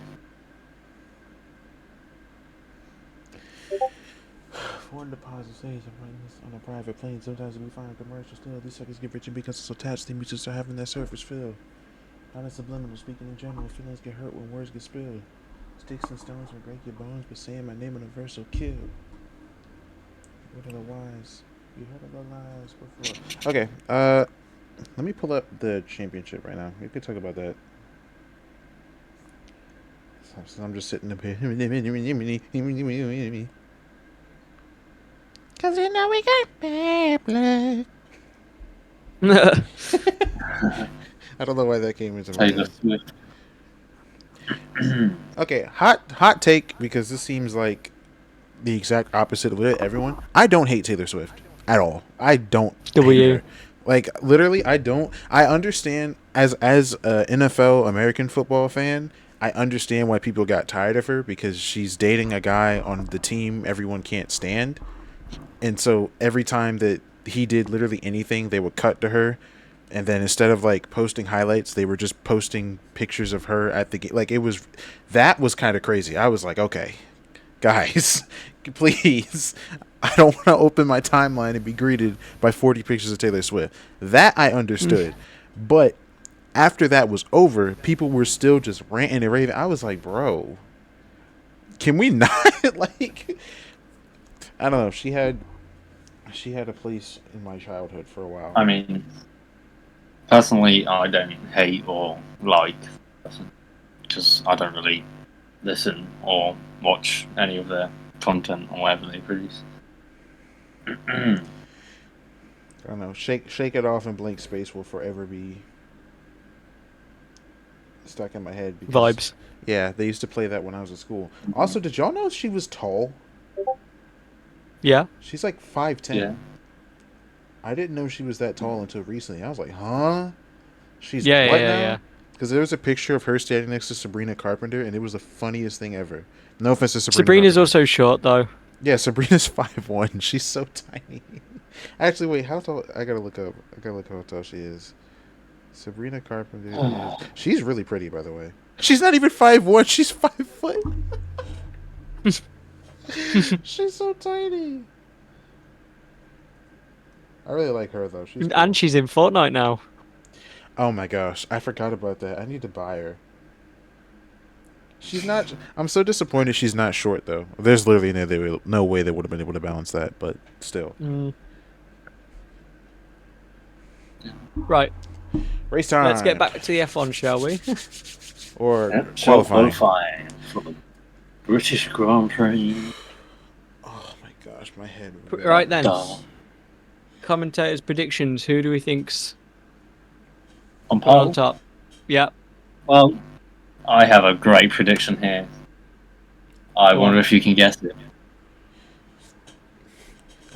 Foreign deposit stage, I'm writing this on a private plane. Sometimes we find commercial still. These suckers get rich and because it's so attached. They music start having that surface feel. Not a subliminal, speaking in general. Feelings get hurt when words get spilled. Sticks and stones will break your bones, but saying my name in a verse will kill. What are the wise? You heard of the lies before. Okay, let me pull up the championship right now. We could talk about that. So I'm just sitting up here. Cause you know we got bad blood. I don't know why that came into my head. Okay, hot take, because this seems like the exact opposite of everyone. I don't hate Taylor Swift at all. I don't hate her. Like, literally, I don't. I understand as a NFL American football fan, I understand why people got tired of her, because she's dating a guy on the team everyone can't stand. And so every time that he did literally anything, they would cut to her. And then instead of like posting highlights, they were just posting pictures of her at the game. Like, that was kind of crazy. I was like, okay, guys, please. I don't want to open my timeline and be greeted by 40 pictures of Taylor Swift. That I understood. But after that was over, people were still just ranting and raving. I was like, bro, can we not? Like, I don't know. She had a place in my childhood for a while. I mean, personally, I don't hate or like, because I don't really listen or watch any of their content or whatever they produce. I don't know. Shake It Off and Blank Space will forever be stuck in my head. Vibes. Yeah, they used to play that when I was at school. Also, did y'all know she was tall? Yeah. She's like 5'10". Yeah. I didn't know she was that tall until recently. I was like, huh? She's what now? Yeah. Because there was a picture of her standing next to Sabrina Carpenter, and it was the funniest thing ever. No offense to Sabrina. Sabrina's also short, though. Yeah, Sabrina's 5'1". She's so tiny. Actually, wait, how tall? I gotta look how tall she is. Sabrina Carpenter. She's really pretty, by the way. She's not even 5'1". She's 5 foot. She's so tiny. I really like her, though. She's cool. And she's in Fortnite now. Oh my gosh, I forgot about that. I need to buy her. She's not. I'm so disappointed she's not short, though. There's literally no way they would have been able to balance that, but still. Right. Race time. Let's get back to the F1, shall we? Or qualifying for the British Grand Prix. Oh my gosh, my head. Right then. Commentators' predictions. Who do we think's on pole? On top? Yeah. Well, I have a great prediction here. I wonder if you can guess it.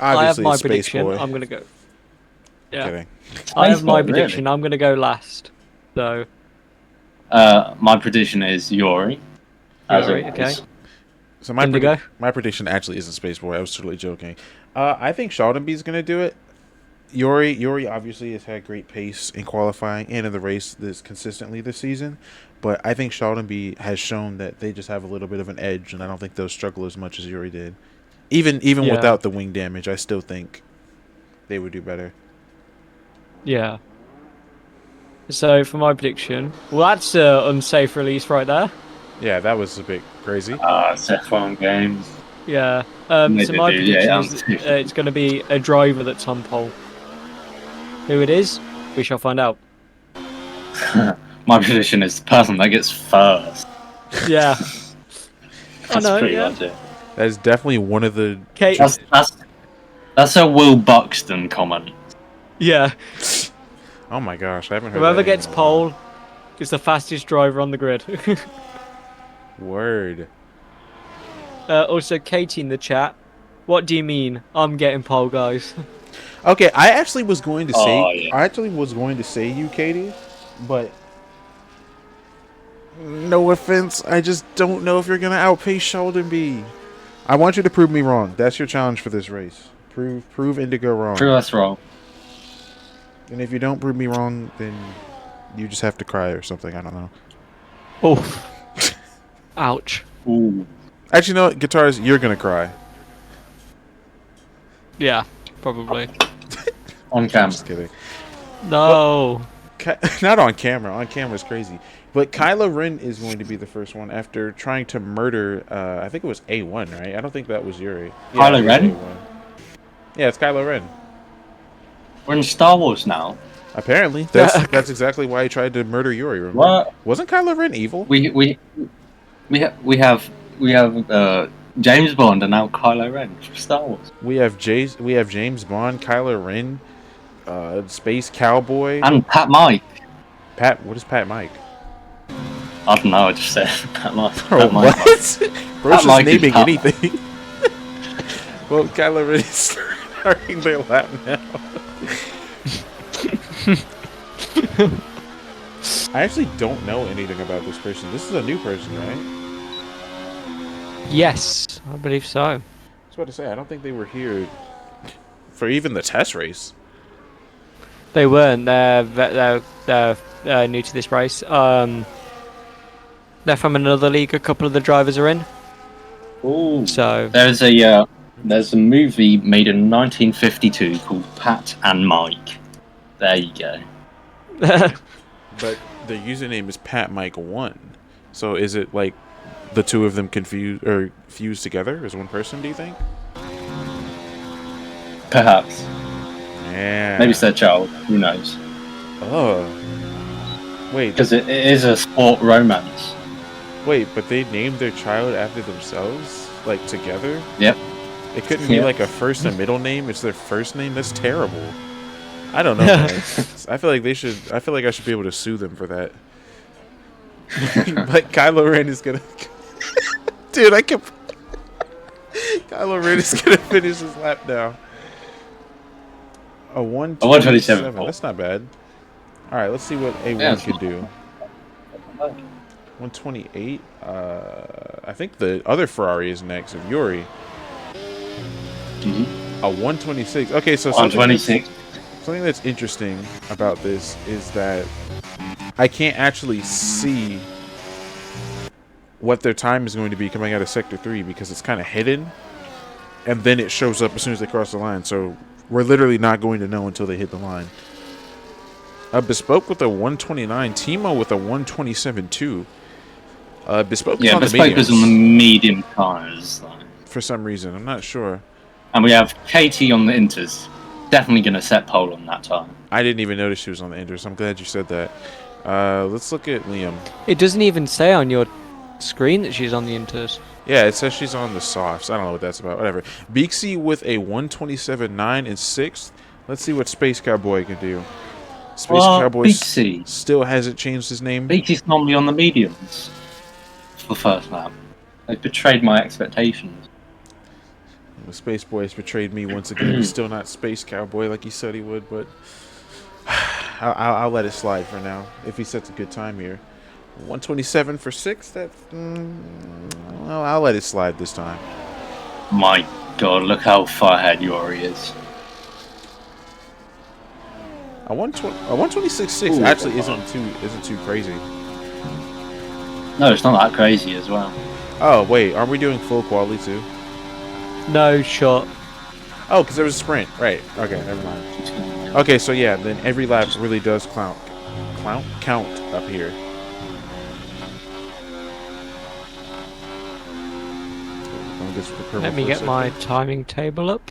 Obviously, I have my Space prediction. Boy. I'm gonna go. Yeah. Kidding. I have my prediction. I'm gonna go last. So. My prediction is Yuri. Okay. So my prediction actually isn't Space Boy. I was totally joking. I think Sheldonby's gonna do it. Yuri obviously has had great pace in qualifying and in the race consistently this season, but I think Sheldonby has shown that they just have a little bit of an edge, and I don't think they'll struggle as much as Yuri did. Even without the wing damage, I still think they would do better. Yeah. So for my prediction, well, that's unsafe release right there. Yeah, that was a bit crazy. It's F1 games. Yeah. Maybe So my do, prediction yeah, is it's going to be a driver that's on pole. Who it is, we shall find out. My prediction is the person that gets first. Yeah. That's know, pretty yeah. much it. That is definitely one of the. Kate. That's a Will Buxton comment. Yeah. Oh my gosh, I haven't heard. Whoever that name gets in a while. pole is the fastest driver on the grid. Word. Also, Katie in the chat. What do you mean? I'm getting pole, guys. Okay, I actually was going to say. Oh, yeah. I actually was going to say you, Katie, but no offense, I just don't know if you're gonna outpace Sheldon B. I want you to prove me wrong. That's your challenge for this race. Prove Indigo wrong. Prove us wrong. And if you don't prove me wrong, then you just have to cry or something. I don't know. Oh. Ouch. Ooh. Actually, no, Guitars, you're gonna cry. Yeah, probably. On I'm camera. just kidding. No. Not on camera. On camera is crazy. But Kylo Ren is going to be the first one after trying to murder. I think it was A1, right? I don't think that was Yuri. Yeah, Kylo it was Ren? A1. Yeah, it's Kylo Ren. We're in Star Wars now. Apparently, that's exactly why he tried to murder Yuri. Remember? What? Wasn't Kylo Ren evil? We have James Bond and now Kylo Ren from Star Wars. We have James Bond, Kylo Ren, Space Cowboy, And Pat Mike. Pat. What is Pat Mike? I don't know, I just said Pat Mike. Bro, Pat Mike. what? Bro's just Mike is naming Pat anything. Well, Kylo Ren is starting their lap now. I actually don't know anything about this person. This is a new person, right? Yes, I believe so. I was about to say, I don't think they were here for even the test race. They weren't. They're new to this race. They're from another league. A couple of the drivers are in. Ooh. So There's a movie made in 1952 called Pat and Mike. There you go. But the username is Pat Mike 1. So is it like the two of them confused or fused together as one person, do you think? Perhaps. Yeah. Maybe it's their child. Who knows? Oh. Wait. Because it is a sport romance. Wait, but they named their child after themselves? Like together? Yep. It couldn't be like a first and middle name. It's their first name. That's terrible. I don't know. Man. I feel like they should. I feel like I should be able to sue them for that. Like Kylo Ren is gonna. Dude, I can. Kylo Ren is gonna finish his lap now. A 127. That's not bad. All right, let's see what A1 can do. 128. I think the other Ferrari is next of Yuri. A 126. Okay, so 126. Something that's interesting about this is that I can't actually see what their time is going to be coming out of Sector 3 because it's kind of hidden. And then it shows up as soon as they cross the line. So we're literally not going to know until they hit the line. Bespoke with a 129. Timo with a 127 too. Bespoke is on the Bespoke is on the medium tires. For some reason. I'm not sure. And we have Katie on the Inters. Definitely going to set pole on that time. I didn't even notice she was on the Inters. I'm glad you said that. Let's look at Liam. it doesn't even say on your screen that she's on the Inters. Yeah, it says she's on the softs. I don't know what that's about. Whatever. Beaksy with a 127.9 in 6th. Let's see what Space Cowboy can do. Space Cowboy still hasn't changed his name. Beaksy's normally on the mediums for the first lap. They betrayed my expectations. The Space Boy has betrayed me once again. He's still not Space Cowboy like he said he would, but I'll let it slide for now. If he sets a good time here. 127 for 6th. That's well, I'll let it slide this time. My God, look how far ahead Yori is. A 126.6 actually isn't too crazy. No, it's not that crazy as well. Oh wait, aren't we doing full quality too? No shot. Oh, because there was a sprint, right? Okay, never mind. Okay, so yeah, then every lap really does count up here. Bungus with the purple. Let me get 450. my timing table up.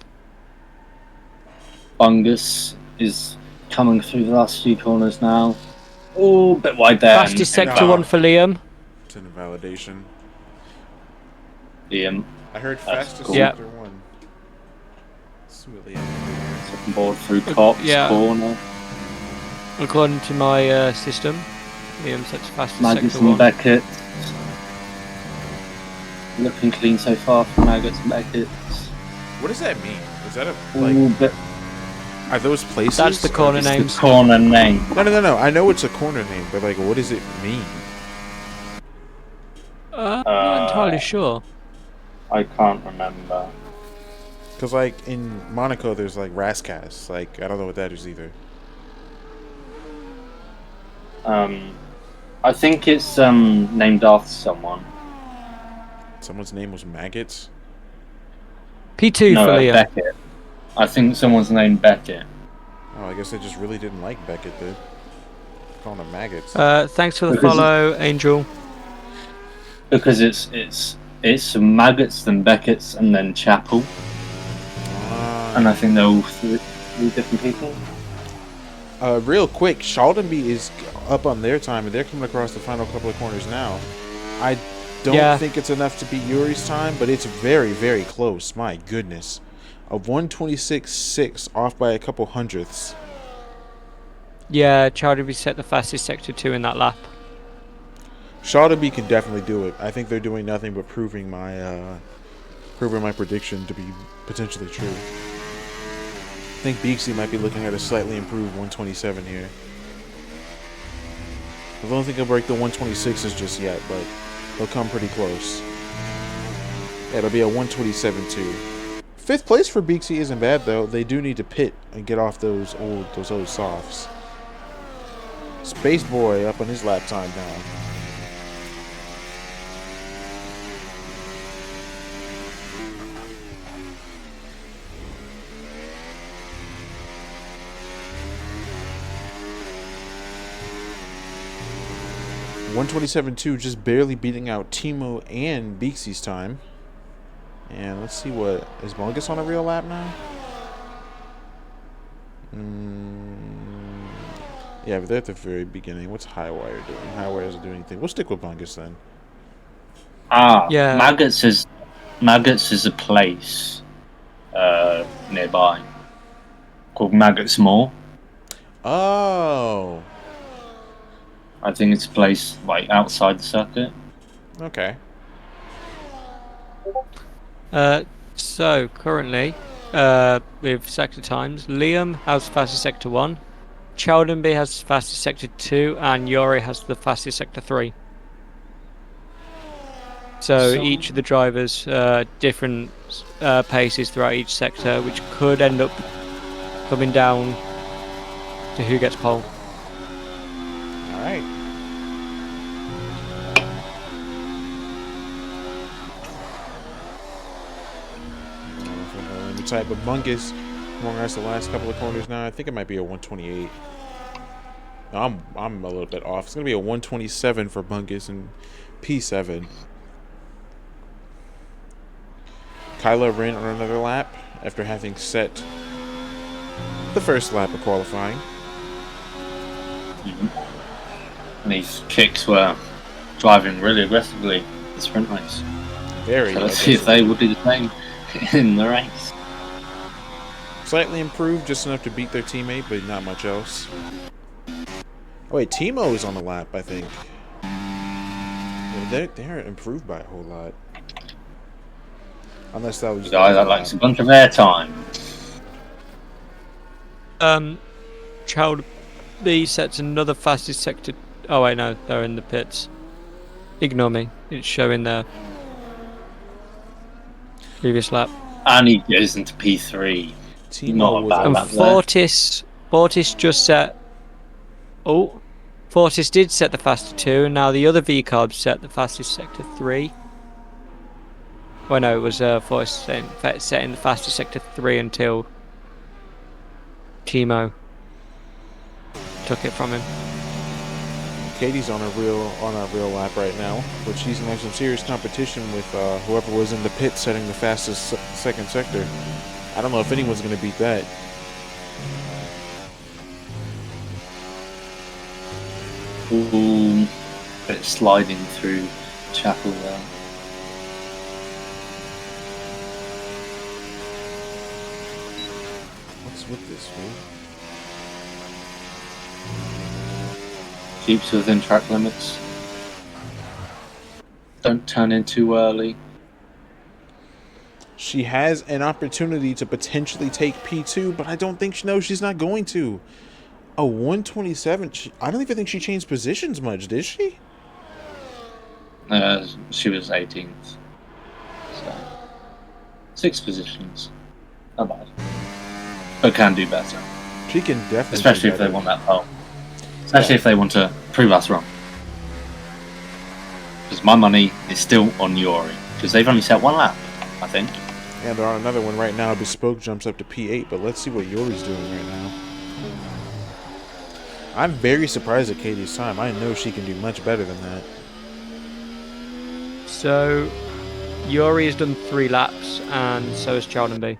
Bungus is coming through the last few corners now. Oh, a bit wide there. Fastest and sector 1 for Liam. It's an invalidation. Liam. I heard That's fastest cool. sector 1. Sweetly. Second board through Cox Yeah. corner. According to my system, Liam sets fastest Maggots sector and 1. Beckett. Looking clean so far for Maggots and Beckett. What does that mean? Is that a Ooh, like? but Are those places? That's the corner it's the names. corner name. No. I know it's a corner name, but like, what does it mean? I'm not entirely sure. I can't remember. Because like in Monaco, there's like Rascas. Like I don't know what that is either. I think it's named after someone. Someone's name was Maggots. P2 No, for Liam. Beckett. I think someone's named Beckett. Oh, I guess they just really didn't like Beckett, then. Calling them maggots. Thanks for the Because follow, Angel. Because it's Maggots, then Beckett's, and then Chapel. And I think they're all three different people. Real quick, Shaldenby is up on their time, and they're coming across the final couple of corners now. I don't think it's enough to beat Yuri's time, but it's very, very close. My goodness. A 126.6 off by a couple hundredths. Yeah, Ttyb set the fastest sector 2 in that lap. Shaldenby can definitely do it. I think they're doing nothing but proving my prediction to be potentially true. I think Beaksy might be looking at a slightly improved 127 here. I don't think he'll break the 126s just yet, but he'll come pretty close. Yeah, it'll be a 127.2. Fifth place for Beaksy isn't bad though. They do need to pit and get off those old softs. Space Boy up on his lap time now. $127.2, just barely beating out Timo and Beaksy's time. And let's see what is Bungus on a real lap now. Yeah, but they're at the very beginning. What's Highwire doing? Highwire doesn't do anything. We'll stick with Bungus then. Yeah. Maggots is a place nearby called Maggots Moor. Oh. I think it's a place like outside the circuit. Okay. So currently, with sector times, Liam has fastest sector 1, Chaldenby has fastest sector 2, and Yori has the fastest sector 3. So each of the drivers different paces throughout each sector, which could end up coming down to who gets pole. All right. Tight, but Bungus going past the last couple of corners now. I think it might be a 128. No, I'm a little bit off. It's gonna be a 127 for Bungus and P7. Kyla ran on another lap after having set the first lap of qualifying. And these chicks were driving really aggressively the sprint race. Very. So let's see if they will do the same in the race. Slightly improved, just enough to beat their teammate, but not much else. Oh wait, Timo is on the lap, I think. Yeah, they're improved by a whole lot. Unless that was The guy that likes a bunch of airtime. Chaldenby sets another fastest sector. Oh wait, no, they're in the pits. Ignore me. It's showing their previous lap. And he goes into P3. Timo Not a was bad And lap there. Fortis just set. Oh, Fortis did set the fastest 2, and now the other V-Carb set the fastest sector 3. Well, no, it was Fortis setting the fastest sector 3 until Timo took it from him. Katie's on a real lap right but she's gonna have some serious competition with whoever was in the pit setting the fastest second sector. I don't know if anyone's gonna beat that. Ooh, bit sliding through Chapel there. What's with this, man? Keeps within track limits. Don't turn in too early. She has an opportunity to potentially take P2, but I don't think she's not going to. A 127. I don't even think she changed positions much, did she? She was 18th. So 6 positions. Not bad. But can do better. She can definitely. Especially if they want that pole. Especially if they want to prove us wrong. Because my money is still on Yuri. Because they've only set 1 lap, I think. Yeah, they're on another one right now. Bespoke jumps up to P8, but let's see what Yuri's doing right now. I'm very surprised at Katie's time. I know she can do much better than that. So, Yuri has done 3 laps, and so has Ttyb.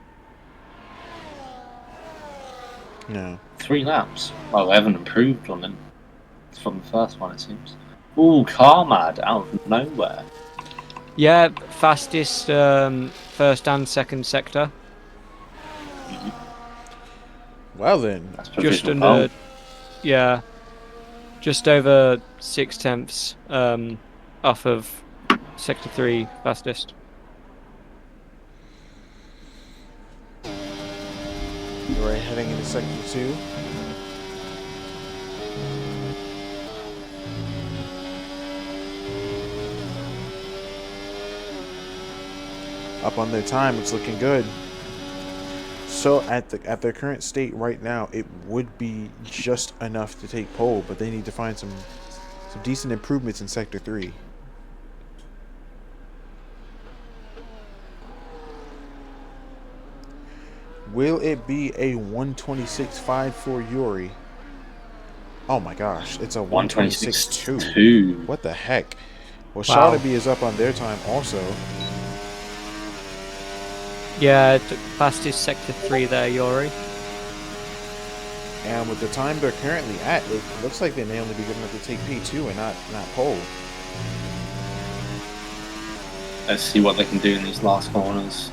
No. 3 laps? Well, they haven't improved on them. It's from the first one, it seems. Ooh, Carmad out of nowhere. Yeah, fastest first and second sector. Well then. That's Just provisional under, pole. yeah, just over 6/10 off of sector 3 fastest. Yuri heading into sector 2. Up on their time, it's looking good. So at their current state right now, it would be just enough to take pole, but they need to find some decent improvements in sector 3. Will it be a 126.5 for Yuri? Oh my gosh, it's a 126.2. What the heck? Well, Wow. Ttyb is up on their time also. Yeah, fastest sector 3 there, Yuri. And with the time they're currently at, it looks like they may only be good enough to take P2 and not pole. Let's see what they can do in these last corners.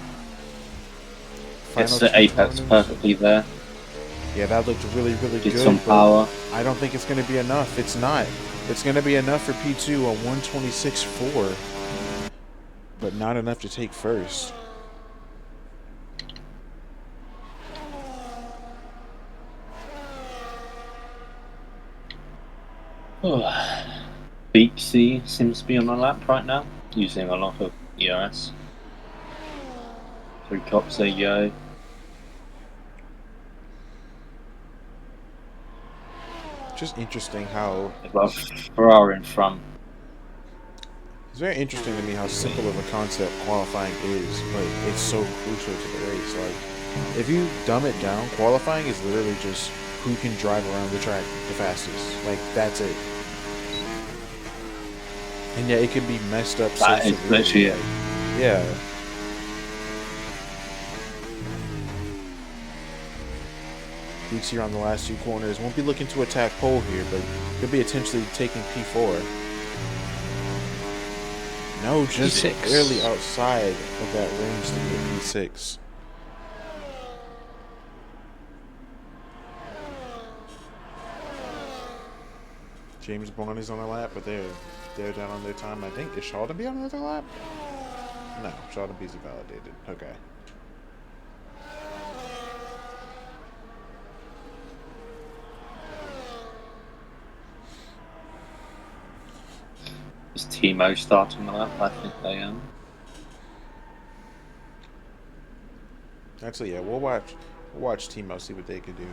Final It's the 2 apex corners. perfectly there. Yeah, that looked really, really Get good. some power. I don't think it's going to be enough. It's not. It's going to be enough for P2, a 126.4. But not enough to take first. Beaksy seems to be on a lap right now, using a lot of ERS. 3 cops, there you go. Just interesting how... Above Ferrari in front. It's very interesting to me how simple of a concept qualifying is, but it's so crucial to the race. Like, if you dumb it down, qualifying is literally just who can drive around the track the fastest. Like, that's it. And yeah, it can be messed up so That is severely. literally it. Like, yeah. Deeks here on the last 2 corners. Won't be looking to attack pole here, but could be potentially taking P4. No, just P6. barely outside of that range to get P6. James Bond is on a lap, but they're down on their time. I think, is Ttyb on another lap? No, Ttyb validated. Okay. Is Timo starting the lap? I think they am. Actually, yeah, we'll watch Timo, see what they can do.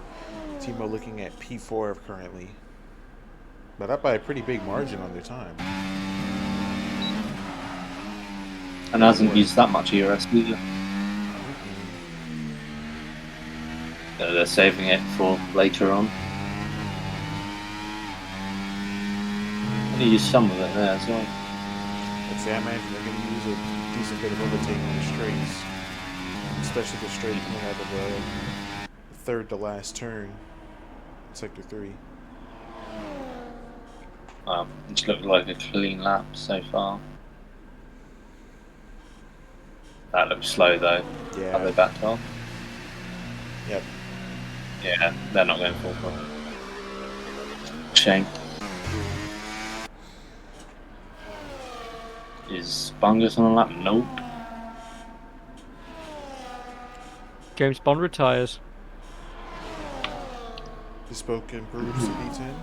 Timo looking at P4 currently, but up by a pretty big margin on their time. And hasn't used that much ERS either. They're saving it for later on. Gonna use some of it there as well. Let's say I imagine they're going to use a decent bit of overtaking on the straights, especially the straight coming out of the third to last turn, sector 3. It's looked like a clean lap so far. That looks slow though. Yeah. Have they backed off? Yep. Yeah, they're not going full throttle. Shame. Is Bungus on a lap? Nope. James Bond retires. Bespoke improves to P10.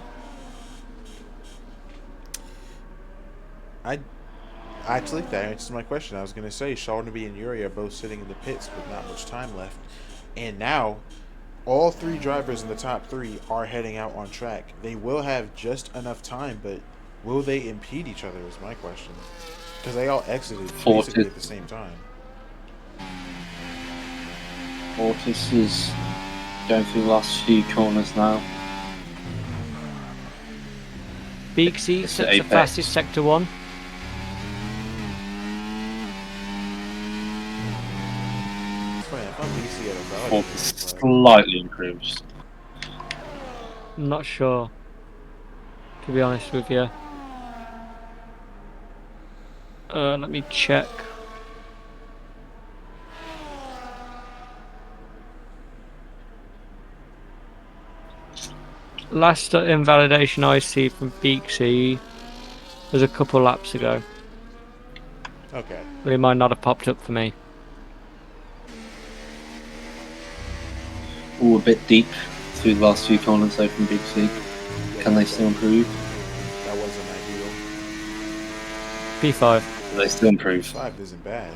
Actually, that answers my question. I was going to say, Sheldonby and Yuri are both sitting in the pits with not much time left. And now, all 3 drivers in the top 3 are heading out on track. They will have just enough time, but will they impede each other is my question. Because they all exited basically at the same time. Ortiz is going through the last few corners now. Beaksy sets the fastest sector 1. Ortiz slightly improves. I'm not sure, to be honest with you. Let me check. Last invalidation I see from Beaksy was a couple laps ago. Okay. But it might not have popped up for me. All a bit deep through the last few corners though from Beaksy. Can they still improve? That wasn't ideal. P5. Can they still improve? 5 isn't bad.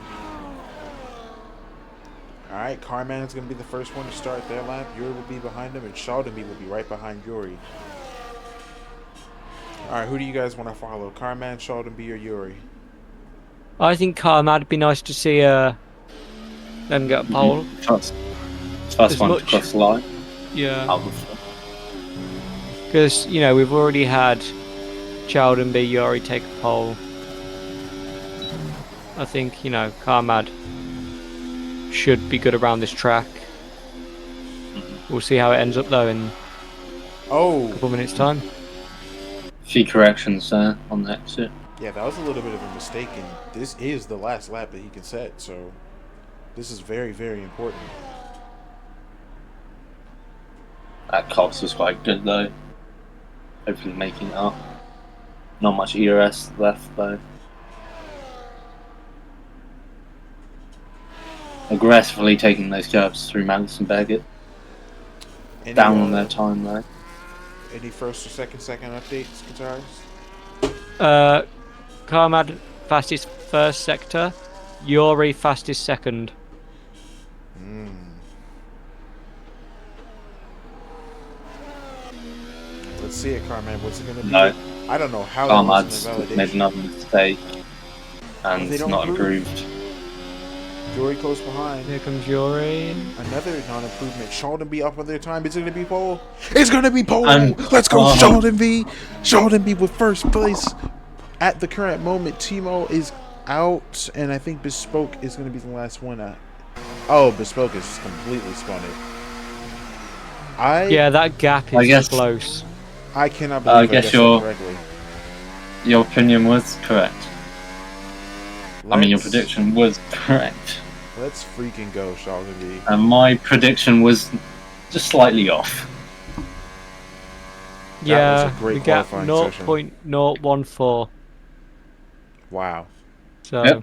Alright, Carman is going to be the first one to start their lap. Yuri will be behind him, and Sheldonby will be right behind Yuri. Alright, who do you guys want to follow? Carman, Sheldonby, or Yuri? I think Carman would be nice to see them get a pole. First one to cross the line. Yeah. Because, you know, we've already had Sheldonby, Yuri take a pole. I think, you know, Carmad should be good around this track. We'll see how it ends up though in a couple minutes time. Few corrections there on the exit. Yeah, that was a little bit of a mistake, and this is the last lap that he can set, so this is very, very important. That Cox was quite good though. Hopefully making it up. Not much ERS left though. Aggressively taking those curves through Madison Beggett. Down on their time though. Any first or second updates, Guitars? Carmad fastest first sector, Yuri fastest second. Let's see it, Carman. What's it going to be? No. I don't know how Carmad's made another mistake and they don't not improved. Yuri close behind. Here comes Yuri. Another non-improvement. Sheldonby up on their time. Is it going to be pole? It's going to be pole! Let's go, Sheldonby! Sheldonby with first place. At the current moment, Timo is out, and I think Bespoke is going to be the last one out. Oh, Bespoke is completely spun it. Yeah, that gap is close. I cannot believe I guessed that correctly. Your opinion was correct. Your prediction was correct. Let's freaking go, Sheldonby. And my prediction was just slightly off. Yeah, we got 0.014. Wow. So,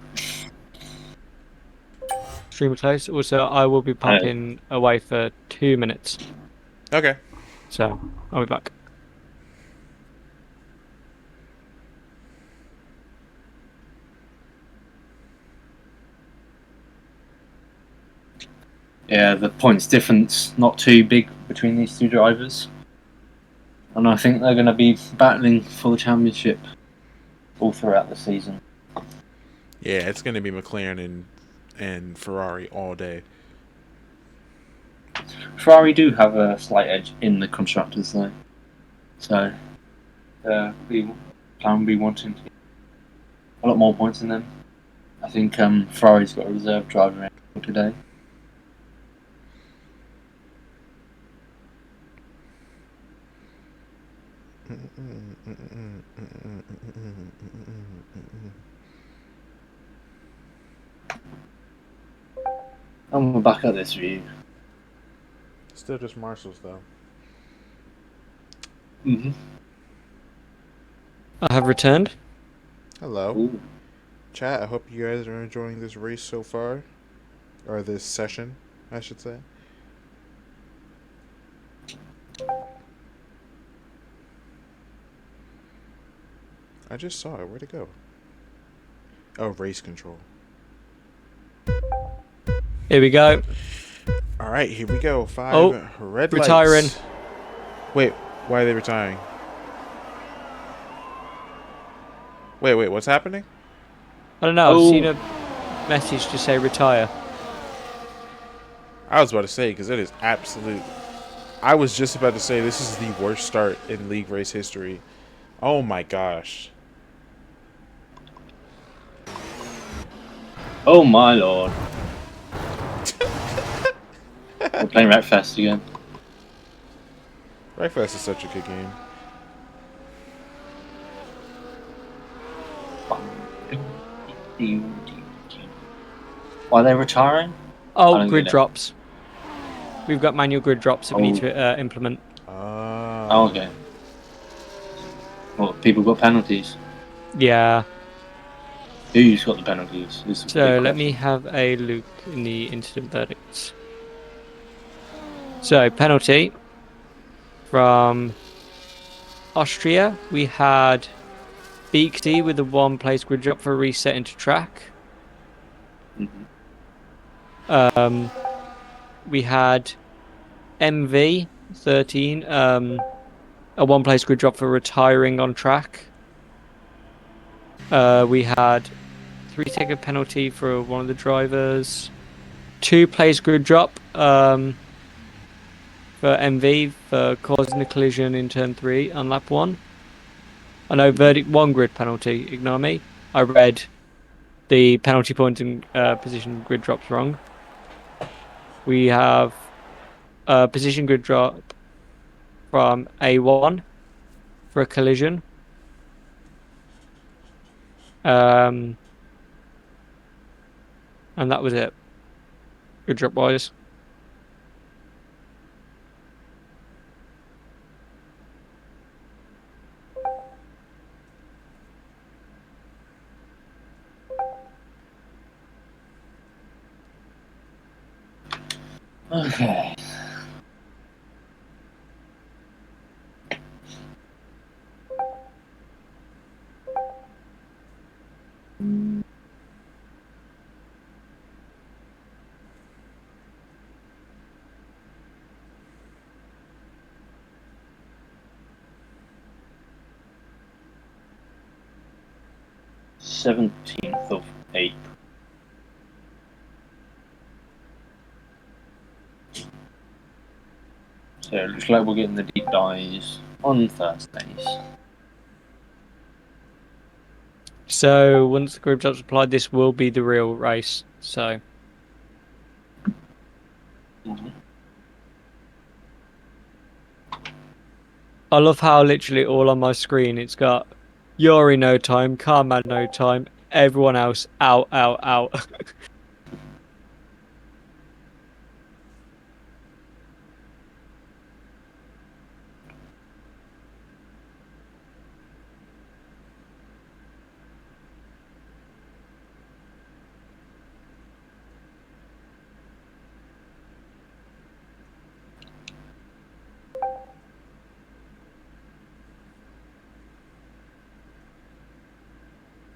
extremely close. Also, I will be popping away for 2 minutes. Okay. So, I'll be back. Yeah, the points difference not too big between these two drivers. And I think they're going to be battling for the championship all throughout the season. Yeah, it's going to be McLaren and Ferrari all day. Ferrari do have a slight edge in the constructors though. So, McLaren will be wanting to get a lot more points than them. I think Ferrari's got a reserve driver in today. And we're back at this view. Still just Marshalls though. Mm-hmm. I have returned. Hello. Ooh. Chat, I hope you guys are enjoying this race so far. Or this session, I should say. I just saw it. Where'd it go? Oh, race control. Here we go. All right, here we go. 5 red retiring. lights. Wait, why are they retiring? Wait, what's happening? I don't know. I've seen a message to say retire. I was about to say, because it is absolute. I was just about to say this is the worst start in league race history. Oh my gosh. Oh my lord. We're playing Wreckfest again. Wreckfest is such a good game. Why are they retiring? Oh, grid drops. We've got manual grid drops that we need to implement. Oh, okay. Well, people got penalties. Yeah. Who's got the penalties? So let me have a look in the incident verdicts. So penalty from Austria, we had Beaksy with a 1-place grid drop for a reset into track. Mm-hmm. We had MV 13, a 1-place grid drop for retiring on track. We had 3-second penalty for one of the drivers. 2-place grid drop for MV for causing a collision in turn 3 on lap 1. I know verdict 1 grid penalty. Ignore me. I read the penalty point and position grid drops wrong. We have a position grid drop from A1 for a collision. And that was it. Grid drop wise. Okay. Seventeenth of April. So it looks like we're getting the deep dives on Thursdays. So once the grid drops applied, this will be the real race. So. Mm-hmm. I love how literally all on my screen it's got Yuri no time, Carman no time, everyone else out.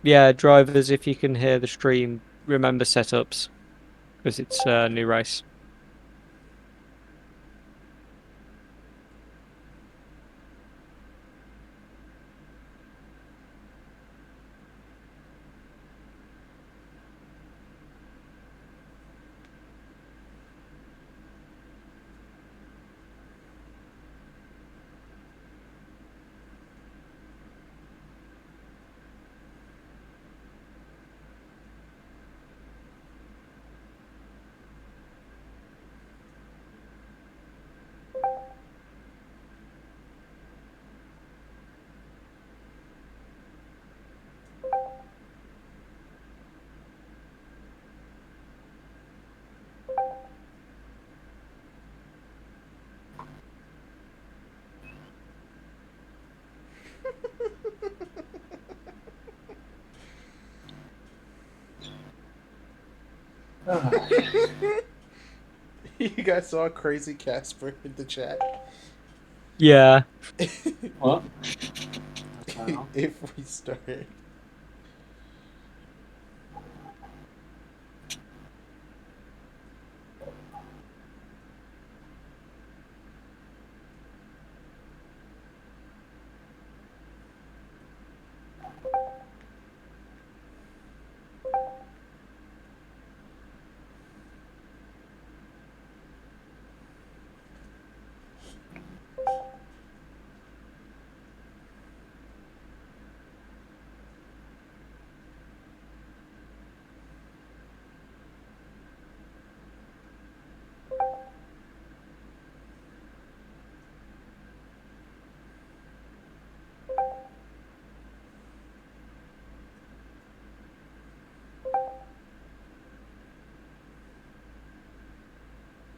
Yeah, drivers, if you can hear the stream, remember setups because it's a new race. You guys saw Crazy Casper in the chat? Yeah. What? What's going on? If we start.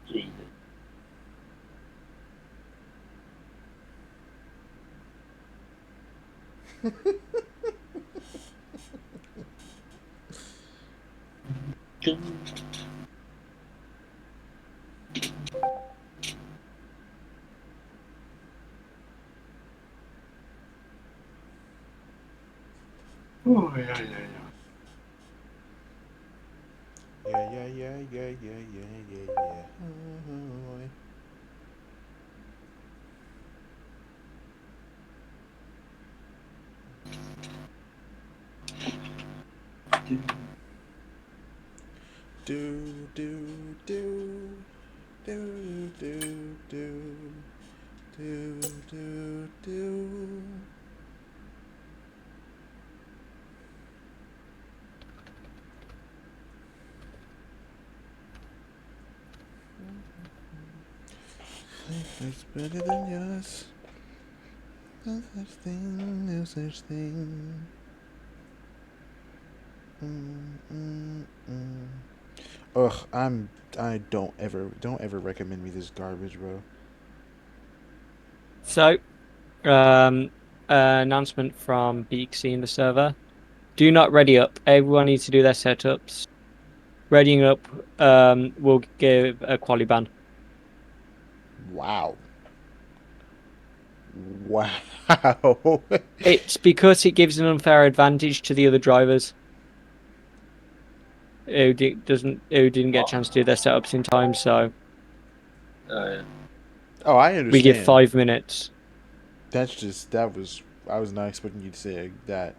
Jesus. Oh, yeah, yeah, yeah. Yeah. Do do do do do do do do do. It's better than yours. No such thing, no such thing. Ugh, I don't ever recommend me this garbage, bro. So, announcement from BXC in the server. Do not ready up. Everyone needs to do their setups. Readying up will give a quali ban. Wow. Wow. It's because it gives an unfair advantage to the other drivers who didn't get a chance to do their setups in time. So Yeah. Oh, I we give understand. 5 minutes. I was not expecting you to say that.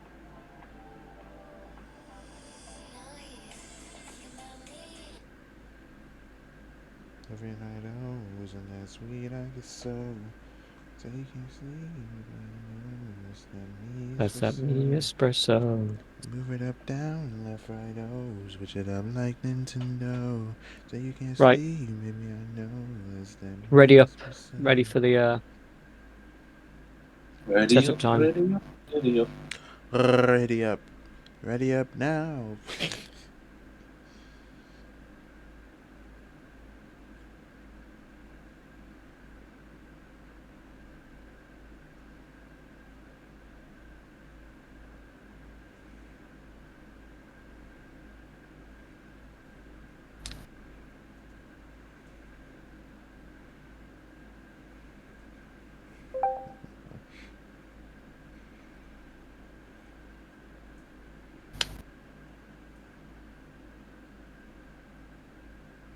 Every night I was in that sweet I get so you can sleep. That's that me espresso. Move it up, down, left, right, oh. Switch it up like Nintendo. So you can't Right, sleep, maybe I know. That's that ready up, espresso. ready for the Ready setup up, time. ready up, ready up. Ready up. Ready up now.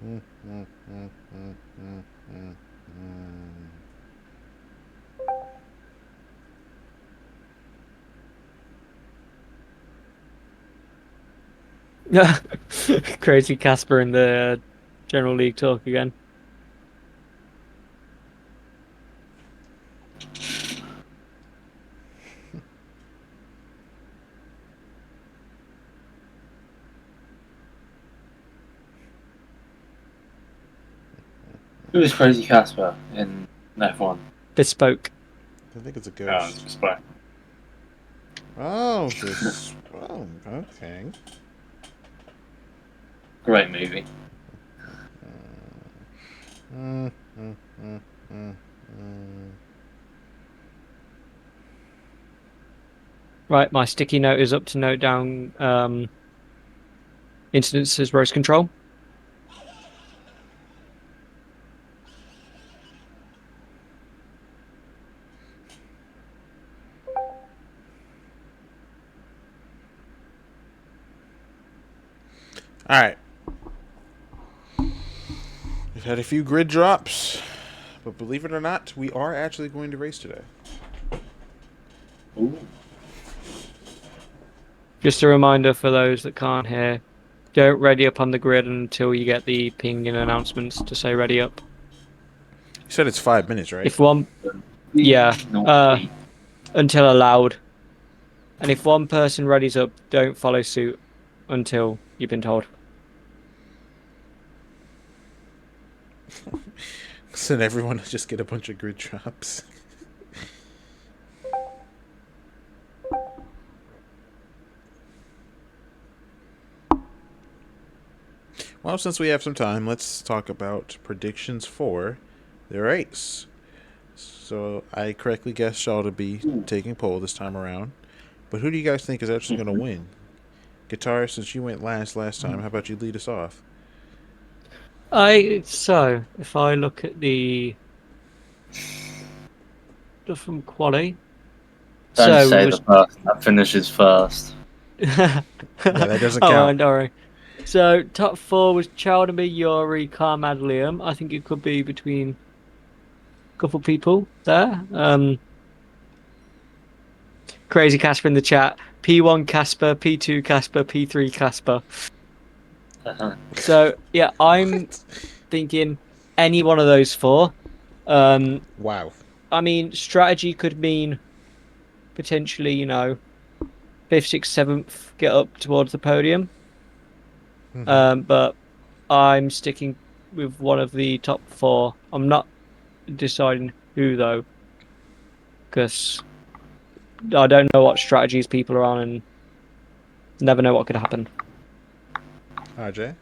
Mm, mm, mm, mm, mm, mm, mm. Crazy Casper in the General League talk again. Who is Crazy Casper in F1? Bespoke. I think it's a Oh, it's ghost. Bespoke. Oh, this. Oh, okay. Great movie. Mm, mm, mm, mm, mm. Right, my sticky note is up to note down incidences race control. All right. We've had a few grid drops, but believe it or not, we are actually going to race today. Ooh. Just a reminder for those that can't hear, don't ready up on the grid until you get the ping and announcements to say ready up. You said it's 5 minutes, right? If one, yeah, until allowed. And if one person readies up, don't follow suit until you've been told. So everyone will just get a bunch of grid drops. Well, since we have some time, let's talk about predictions for the race. So I correctly guessed Shaw to be taking pole this time around. But who do you guys think is actually going to win? Guitar, since you went last time, how about you lead us off? So if I look at the stuff from quali, Don't say the person that finishes first. Yeah, that doesn't count. Oh, don't worry. So top 4 was Chowderby, Yori, Carmad, Liam. I think it could be between a couple people there. Crazy Casper in the chat. P1 Casper, P2 Casper, P3 Casper. So yeah, I'm thinking any one of those 4. Wow. I mean, strategy could mean potentially, 5th, 6th, 7th, get up towards the podium. Mm-hmm. But I'm sticking with one of the top 4. I'm not deciding who though, because I don't know what strategies people are on and never know what could happen. RJ?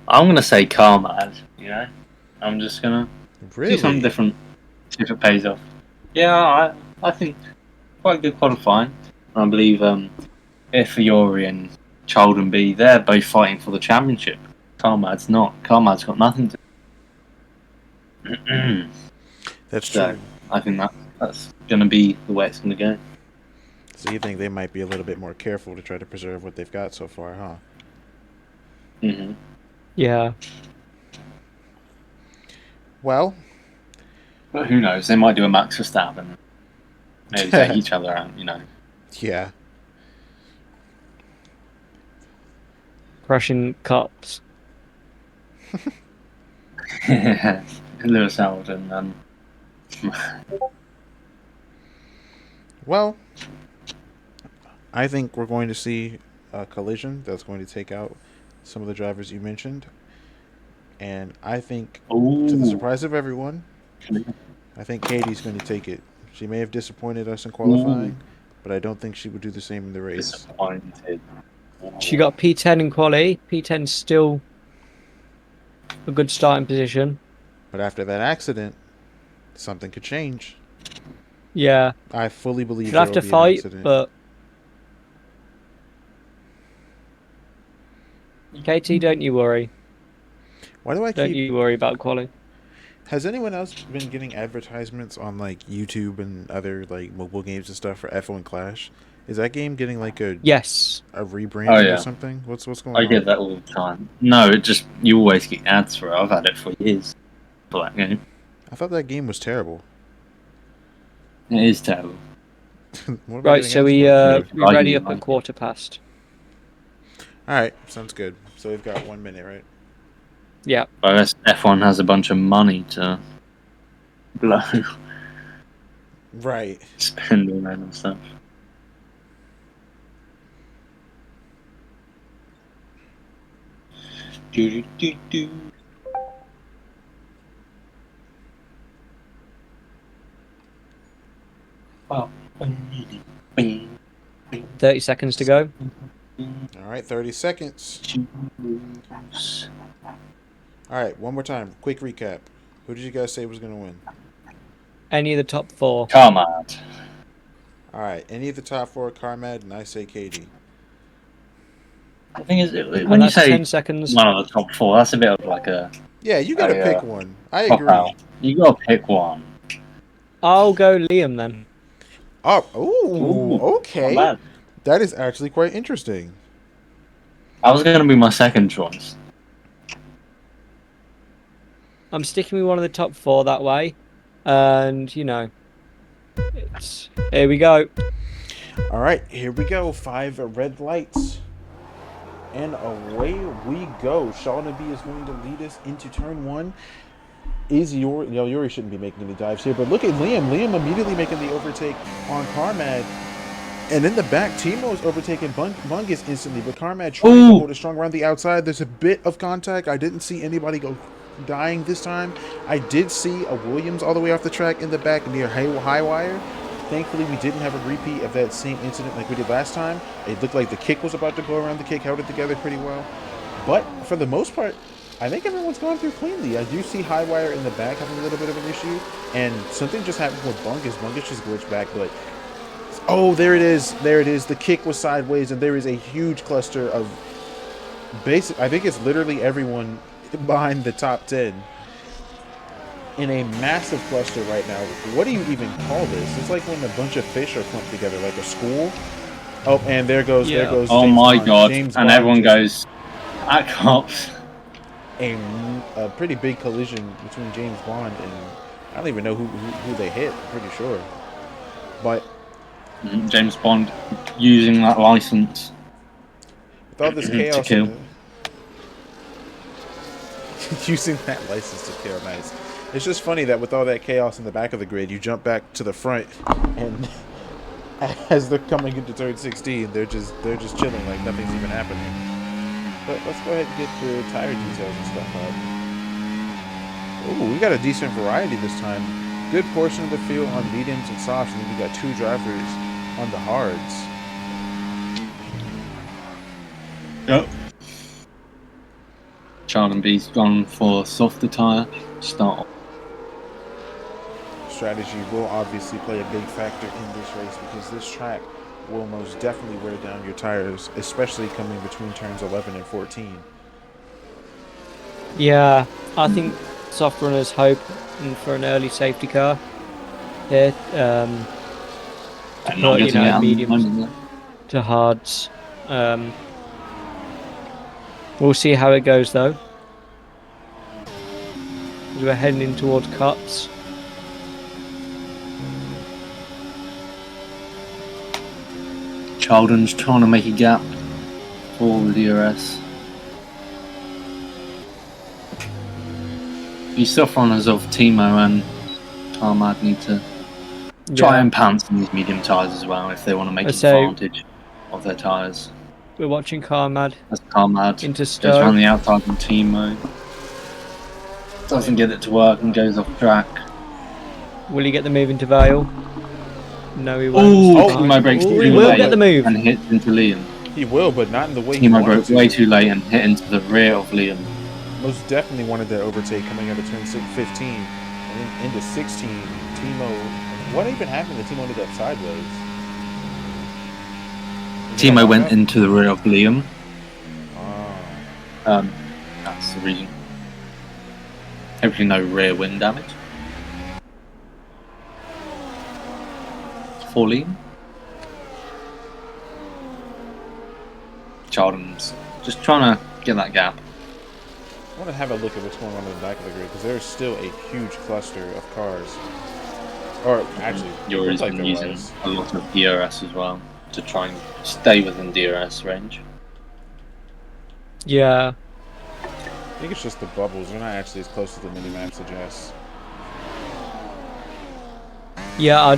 I'm gonna say Carmad. I'm just gonna Really? do something different. See if it pays off. Yeah, I think quite good qualifying. I believe if Yori and Chaldenby, they're both fighting for the championship. Carmad's not. Carmad's got nothing to. That's So true. I think that's gonna be the way it's gonna go. So you think they might be a little bit more careful to try to preserve what they've got so far, huh? Mm-hmm. Yeah. Well, But who knows? They might do a Max Verstappen. Maybe take each other out. Yeah. Crashing cops. Lewis Hamilton. Well, I think we're going to see a collision that's going to take out some of the drivers you mentioned. And I think, to the surprise of everyone, I think Katie's going to take it. She may have disappointed us in qualifying, but I don't think she would do the same in the race. Disappointed. She got P10 in quali. P10's still a good starting position. But after that accident, something could change. Yeah. I fully believe She'll have to fight, but Katie, don't you worry. Why do I Don't you worry about quali. Has anyone else been getting advertisements on like YouTube and other like mobile games and stuff for F1 Clash? Is that game getting like a rebranding or something? What's going on? I get that all the time. No, it just you always get ads for it. I've had it for years. For that game. I thought that game was terrible. It is terrible. Right, so we ready up at quarter past. All right, sounds good. So we've got 1 minute, right? Yeah. I guess F1 has a bunch of money to blow. Right. Spend on random stuff. Do do do do. Oh. 30 seconds to go. All right, 30 seconds. All right, one more time. Quick recap. Who did you guys say was going to win? Any of the top 4. Carmad. All right, any of the top 4, Carmad, and I say Katie. The thing is, when you say 10 seconds. One of the top 4, that's a bit of like a... Yeah, you got to pick one. I agree. You got to pick one. I'll go Liam then. Oh, ooh, okay. That is actually quite interesting. I was going to be my second choice. I'm sticking with one of the top 4 that way, and you know, it's here we go. All right, here we go. 5 red lights. And away we go. Ttyb is going to lead us into turn 1. Yuri shouldn't be making any dives here, but look at Liam. Liam immediately making the overtake on Carmad. And in the back, Timo's overtaking Bungus instantly, but Carmad trying to hold it strong around the outside. There's a bit of contact. I didn't see anybody go dying this time. I did see a Williams all the way off the track in the back near high wire. Thankfully, we didn't have a repeat of that same incident like we did last time. It looked like the kick was about to go around. The kick held it together pretty well. But for the most part, I think everyone's gone through cleanly. I do see high wire in the back having a little bit of an issue. And something just happened with Bungus. Bungus just glitched back, but... Oh, there it is. There it is. The kick was sideways, and there is a huge cluster of... I think it's literally everyone behind the top 10. In a massive cluster right now. What do you even call this? It's like when a bunch of fish are clumped together, like a school. Oh, and there goes Oh James my Bond. god! James And Bond everyone just- goes at cops. a pretty big collision between James Bond and I don't even know who they hit. I'm pretty sure, but James Bond using that license with all this chaos, to kill. Using that license to kill, nice. It's just funny that with all that chaos in the back of the grid, you jump back to the front, and as they're coming into turn 16, they're just chilling like nothing's even happening. But let's go ahead and get the tire details and stuff up. Ooh, we got a decent variety this time. Good portion of the field on mediums and softs, and then we got 2 drivers on the hards. Yep. Ttyb gone for softer tyre start. Strategy will obviously play a big factor in this race because this track will most definitely wear down your tires, especially coming between turns 11 and 14. Yeah, I think soft runners hope for an early safety car here. And not Put, getting it out mediums to hards. We'll see how it goes though. As we're heading in towards cuts. Children's trying to make a gap for the DRS. These soft runners of Timo and Carmad need to try and pounce on these medium tyres as well if they want to make advantage of their tyres. We're watching Carmad. That's Carmad. Into goes around the outside of Timo. Doesn't get it to work and goes off track. Will he get the move into Vale? No, he won't. Timo breaks he will get the move. And hits into Liam. He will, but not in the way Timo broke way too late and hit into the rear of Liam. Most definitely wanted that overtake coming out of turn 15 and then into 16. Timo, what even happened to Timo ended up sideways? Timo went into the rear of Liam. Oh. That's the reason. Hopefully no rear wind damage. For Liam. Children's just trying to get that gap. I want to have a look at what's going on in the back of the grid because there's still a huge cluster of cars. Or actually, Yuri's been using a lot of DRS as well to try and stay within DRS range. Yeah. I think it's just the bubbles. They're not actually as close as the minimap suggests. Yeah,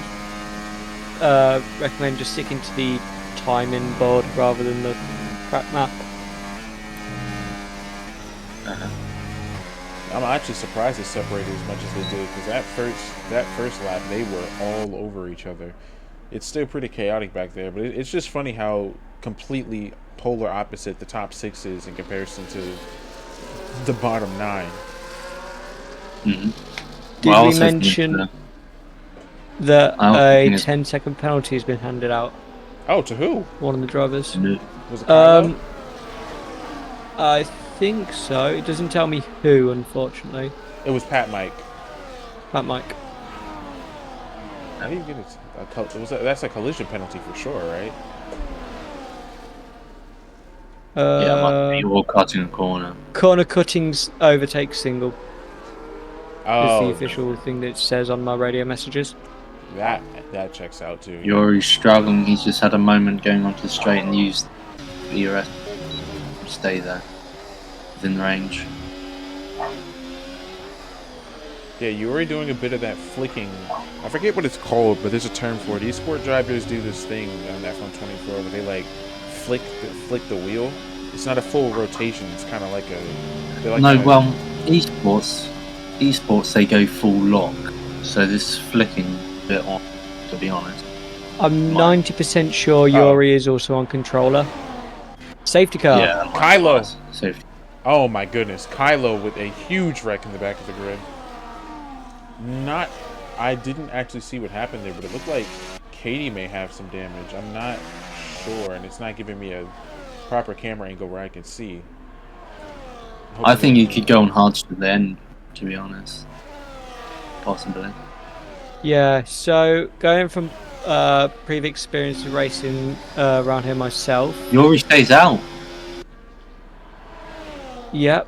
I'd recommend just sticking to the timing board rather than the track map. I'm actually surprised they separated as much as they did because that first lap they were all over each other. It's still pretty chaotic back there, but it's just funny how completely polar opposite the top 6 is in comparison to the bottom 9. Mm-hmm. Did we mention that a 10-second penalty has been handed out? Oh, to who? One of the drivers. Was it Kylo? I think so. It doesn't tell me who, unfortunately. It was Pat Mike. Pat Mike. How do you get it? That's a collision penalty for sure, right? You're cutting a corner. Corner cuttings overtake single is the Oh, official thing that it says on my radio messages. that checks out too. Yori's struggling. He's just had a moment going onto the straight and used ERS. Stay there, within range. Yeah, you were doing a bit of that flicking. I forget what it's called, but there's a term for it. Esport drivers do this thing on F124 where they like flick the wheel. It's not a full rotation. It's kind of like a. No, well, esports they go full lock. So this flicking bit on, to be honest. I'm 90% sure Yori is also on controller. Safety car. Yeah, Kylo. Safety. Oh my goodness, Kylo with a huge wreck in the back of the grid. I didn't actually see what happened there, but it looked like Katie may have some damage. I'm not sure, and it's not giving me a proper camera angle where I can see. I think you could go on hard to the end, to be honest. Possibly. Yeah, so going from previous experience of racing around here myself. Yori stays out. Yep.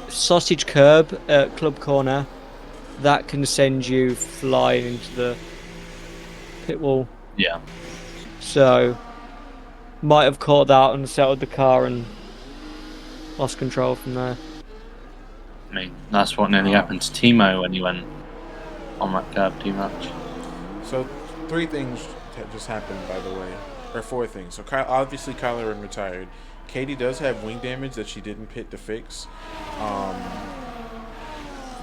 Sausage curb at club corner. That can send you flying into the pit wall. Yeah. So might have caught that and settled the car and lost control from there. I mean, that's what nearly happened to Timo when he went on that curb too much. So 3 things just happened, by the way, or 4 things. So obviously Kylo retired. Katie does have wing damage that she didn't pit to fix.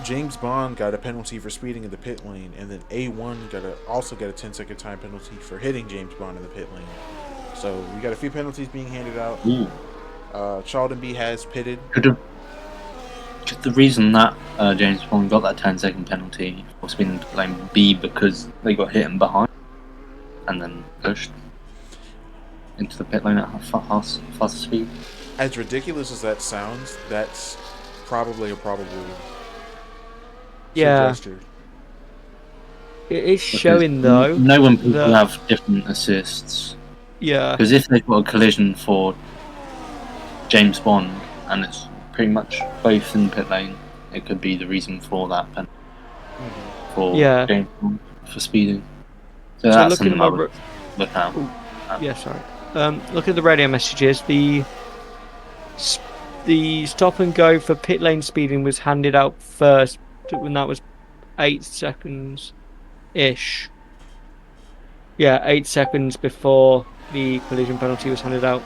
James Bond got a penalty for speeding in the pit lane, and then A1 also got a 10-second time penalty for hitting James Bond in the pit lane. So we got a few penalties being handed out. Charlton B has pitted. Could the reason that James Bond got that 10-second penalty for speeding in the pit lane be because they got hit in behind and then pushed into the pit lane at faster speed? As ridiculous as that sounds, that's probably a probable gesture. It is showing though. No one people have different assists. Yeah. Because if they've got a collision for James Bond and it's pretty much both in the pit lane, it could be the reason for that penalty for James Bond for speeding. So that's something I would look at. Yeah, sorry. Look at the radio messages. The stop and go for pit lane speeding was handed out first when that was 8 seconds ish. Yeah, 8 seconds before the collision penalty was handed out.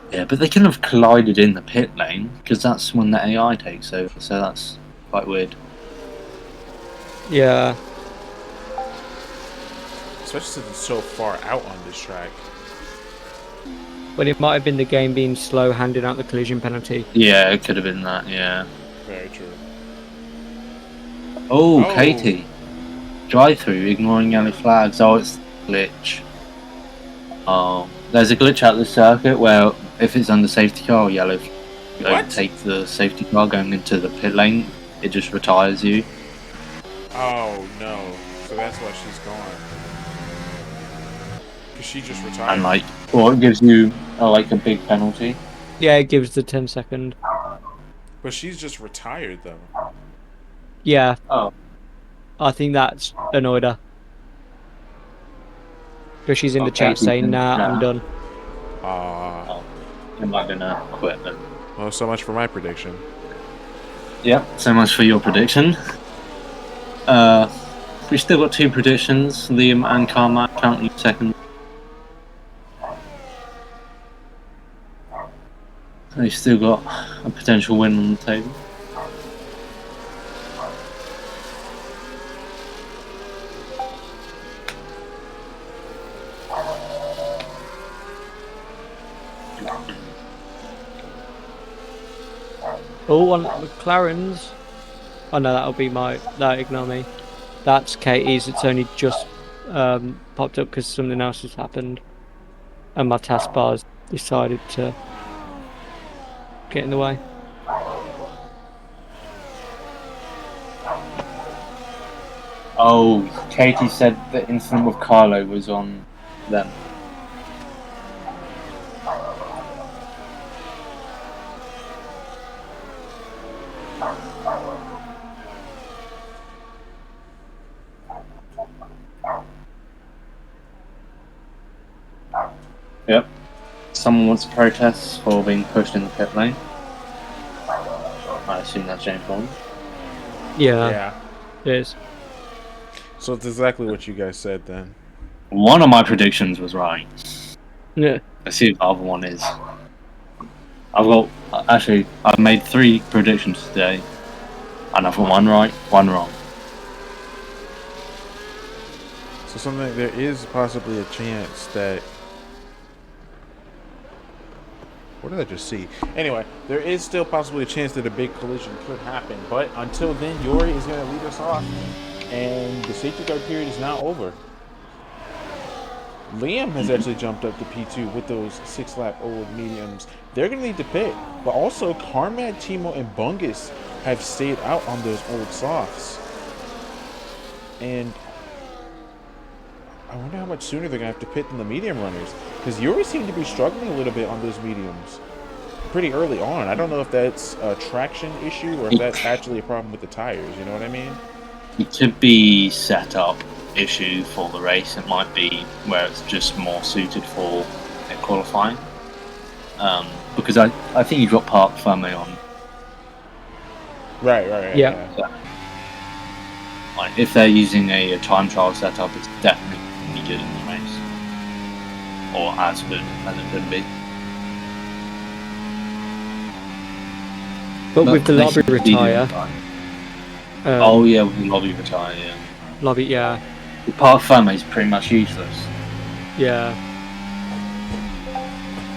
Yeah, but they couldn't have collided in the pit lane because that's when the AI takes over, so that's quite weird. Yeah. Especially since it's so far out on this track. But it might have been the game being slow handing out the collision penalty. Yeah, it could have been that, yeah. Very true. Oh, Katie. Drive-through, ignoring yellow flags. Oh, it's a glitch. Oh, there's a glitch out the circuit where if it's under safety car or yellow, you overtake the safety car going into the pit lane, it just retires you. Oh, no. So that's why she's gone. Because she just retired. And it gives you a big penalty. Yeah, it gives the 10-second. But she's just retired, though. Yeah. Oh. I think that's annoyed her. Because she's in the chat saying, nah, I'm done. Am I gonna quit then? Well, so much for my prediction. Yep, so much for your prediction. We've still got 2 predictions. Liam and Carmack currently second. They've still got a potential win on the table. Oh, on McLaren's. Oh no, that'll be ignore me. That's Katie's. It's only just popped up because something else has happened, and my taskbar's decided to get in the way. Oh, Katie said the incident with Carlo was on them. Yep. Someone wants to protest for being pushed in the pit lane. I assume that's James Bond. Yeah, it is. So it's exactly what you guys said then. One of my predictions was right. Yeah. Let's see if the other one is. I've made 3 predictions today, and I've got 1 right, 1 wrong. So there is possibly a chance that. What did I just see? Anyway, there is still possibly a chance that a big collision could happen, but until then, Yuri is going to lead us off, and the safety car period is now over. Liam has actually jumped up to P2 with those 6-lap old mediums. They're going to need to pit, but also Carmad, Timo, and Bungus have stayed out on those old softs. And I wonder how much sooner they're going to have to pit than the medium runners, because Yuri seemed to be struggling a little bit on those mediums pretty early on. I don't know if that's a traction issue or if that's actually a problem with the tires, you know what I mean? It could be setup issue for the race. It might be where it's just more suited for qualifying. Because I think you've got park firmly on. Right. Yeah. Like if they're using a time trial setup, it's definitely good in the race, or as good as it could be. But with the lobby retire. Oh yeah, with the lobby retire. Yeah. Lobby, yeah. The park firmly is pretty much useless. Yeah.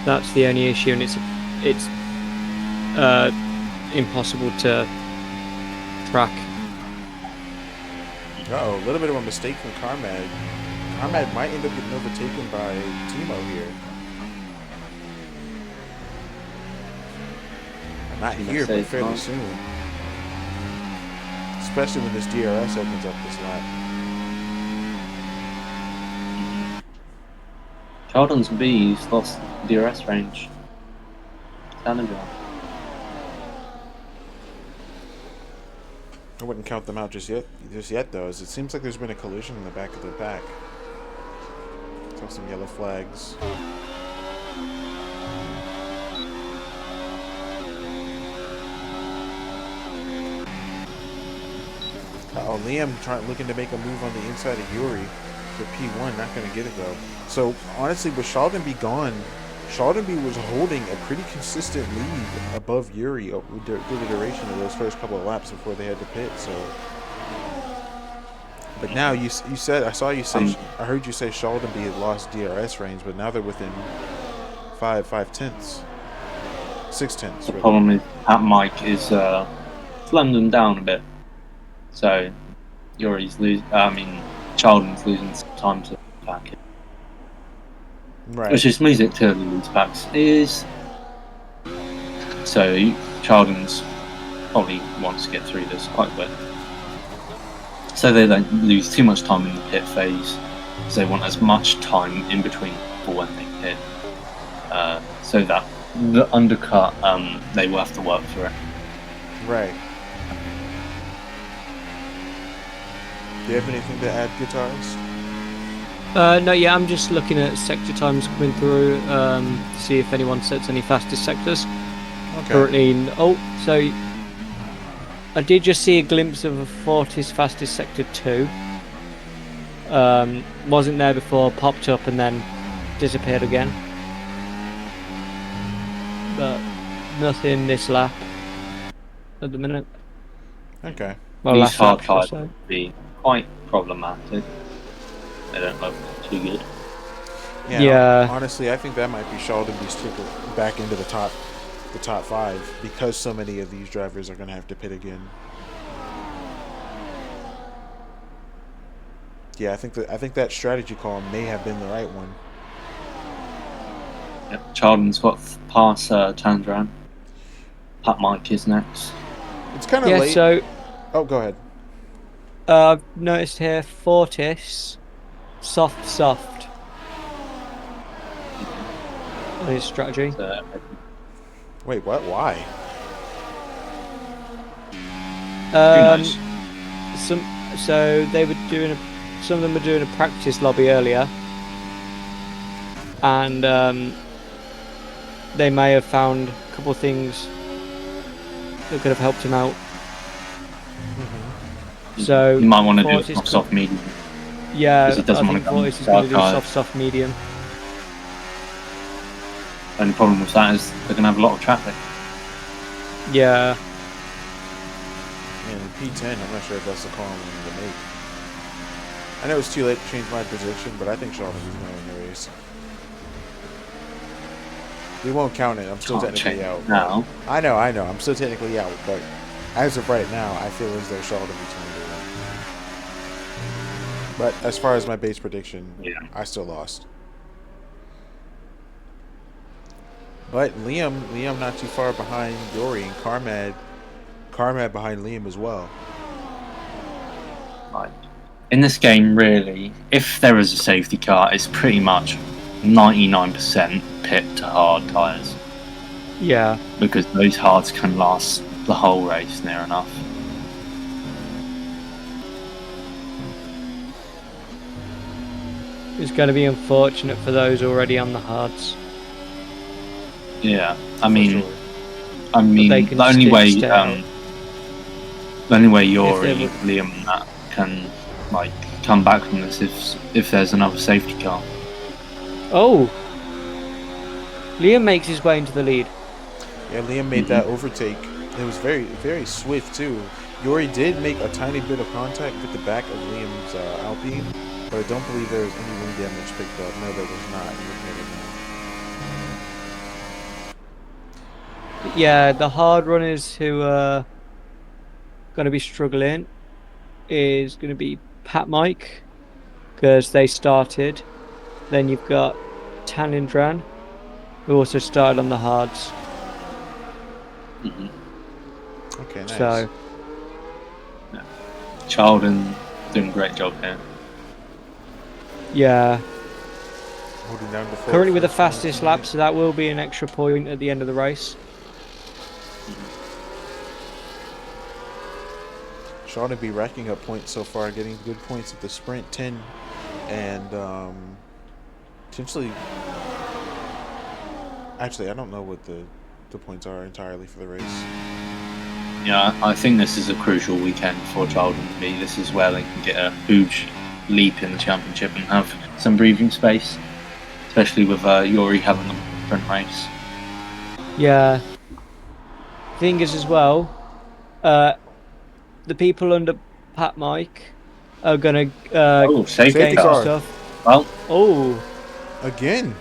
That's the only issue, and it's impossible to track. Uh-oh, a little bit of a mistake from Carmad. Carmad might end up getting overtaken by Timo here. Not here, but fairly soon. Especially when this DRS opens up this lap. Sheldon's B's lost DRS range. Challenge. I wouldn't count them out just yet though, as it seems like there's been a collision in the back of the pack. Saw some yellow flags. Uh-oh, Liam looking to make a move on the inside of Yuri for P1, not going to get it though. So honestly, with Sheldon gone, Sheldon was holding a pretty consistent lead above Yuri through the duration of those first couple of laps before they had to pit. So, but now you said, I saw you say, I heard you say Sheldon had lost DRS range, but now they're within 5 tenths, 6 tenths. The problem is that Mike is slammed them down a bit. So Yuri's Sheldon's losing some time to back it. Right. Which is music to the lead packs is. So Sheldon's probably wants to get through this quite quick. So they don't lose too much time in the pit phase. So they want as much time in between for when they pit. So that the undercut, they will have to work for it. Right. Do you have anything to add, Guitars? No, yeah, I'm just looking at sector times coming through to see if anyone sets any fastest sectors. Okay. Currently, so I did just see a glimpse of a Fortis fastest sector 2. Wasn't there before, popped up and then disappeared again. But nothing this lap at the minute. Okay. Well, These last hard lap, tires so. would be quite problematic. They don't look too good. Yeah. Honestly, I think that might be Sheldon's ticket back into the top 5 because so many of these drivers are going to have to pit again. Yeah, I think that strategy call may have been the right one. Yep, Sheldon's got past turns around. Pat Mike is next. It's kind of Yeah, late. so Oh, go ahead. I've noticed here Fortis, soft on his strategy. So, Wait, what? Why? who knows? So they were doing some of them were doing a practice lobby earlier, and they may have found a couple of things that could have helped him out. So You might want to do Fortis a soft medium. Yeah, Because he doesn't I want think to go Fortis is going to do dark soft, medium. Only problem with that is they're going to have a lot of traffic. Yeah, And P10, I'm not sure if that's the call I'm going to make. I know it's too late to change my position, but I think Sheldon is going to win the race. We won't count it. I'm still Can't technically change out. now. I know. I'm still technically out, but as of right now, I feel as though Sheldon is going to win. But as far as my base prediction, Yeah. I still lost. But Liam not too far behind Yori, and Carmad behind Liam as well. Like, in this game, really, if there is a safety car, it's pretty much 99% pit to hard tyres. yeah. Because those hards can last the whole race near enough. It's going to be unfortunate for those already on the hards. Yeah, For sure. they can the only way, stay out. the only way Yori, If they Liam, and that can like come back from this if there's another safety car. Oh, Liam makes his way into the lead. Yeah, Liam made that overtake. It was very, very swift too. Yori did make a tiny bit of contact with the back of Liam's Alpine, but I don't believe there was any wind damage picked up. No, there was not. Yeah, the hard runners who are going to be struggling is going to be Pat Mike, because they started. Then you've got Tanindran, who also started on the hards. Okay, nice. So, Charlton doing a great job here. yeah. Holding down the fort Currently with the for fastest lap, 20. so that will be an extra point at the end of the race. Sean would be racking up points so far, getting good points at the sprint 10, and potentially. Actually, I don't know what the points are entirely for the race. Yeah, I think this is a crucial weekend for Charlton to be. This is where they can get a huge leap in the championship and have some breathing space, especially with Yori having a sprint race. Yeah. Thing is as well, the people under Pat Mike are gonna Safety gain some car. stuff. Well, Oh, Again.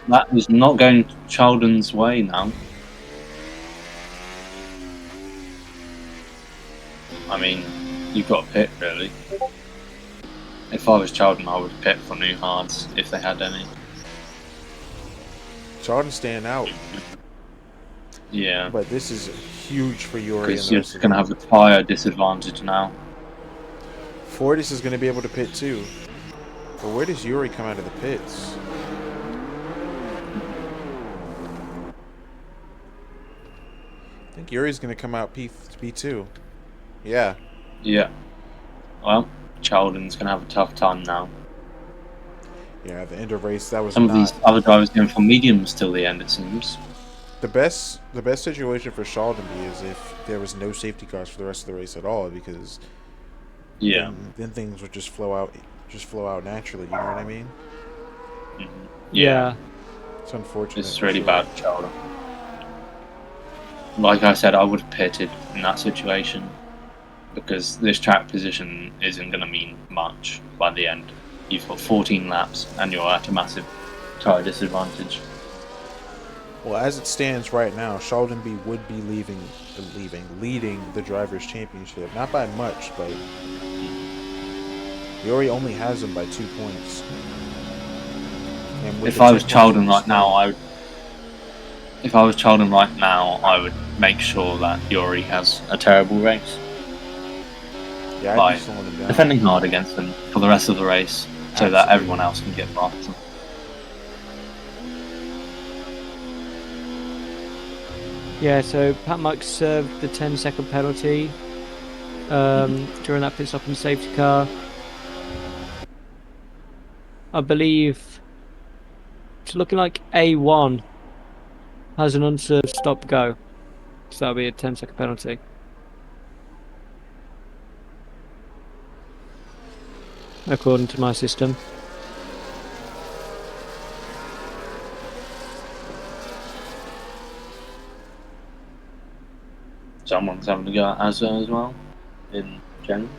that is not going Charlton's way now. I mean, you've got to pit, really. If I was Charlton, I would pit for new hards, if they had any. Charlton's staying out, Yeah, but this is huge for Yori. because you're just going to have a tyre disadvantage now. Fortis is going to be able to pit too. But where does Yuri come out of the pits? I think Yuri's going to come out P2. Yeah. Yeah. Well, Charlton's going to have a tough time now. Yeah, at the end of race, that was Some not... of these other drivers going for mediums till the end, it seems. The best situation for Sheldon is if there was no safety cars for the rest of the race at all, because Yeah. then things would just flow out naturally. You know what I mean? Mm-hmm. yeah. It's unfortunate. It's for really sure. bad for Charlton. Like I said, I would have pitted in that situation because this track position isn't going to mean much by the end. You've got 14 laps and you're at a massive tyre disadvantage. Well, as it stands right now, Sheldon B would be leading the Drivers' Championship. Not by much, but Yuri only has him by 2 points. And with If the I 10 was points Charlton in right the now, sprint- I would make sure that Yuri has a terrible race. Yeah, I'd by be slowing them down. defending hard against them for the rest of the race, so that Absolutely. everyone else can get past them. Yeah, so Pat Mike served the 10-second penalty during that pit stop in safety car. I believe it's looking like A1 has an unserved stop go. So that'll be a 10-second penalty. According to my system. Someone's having to go at Azza as well, in general.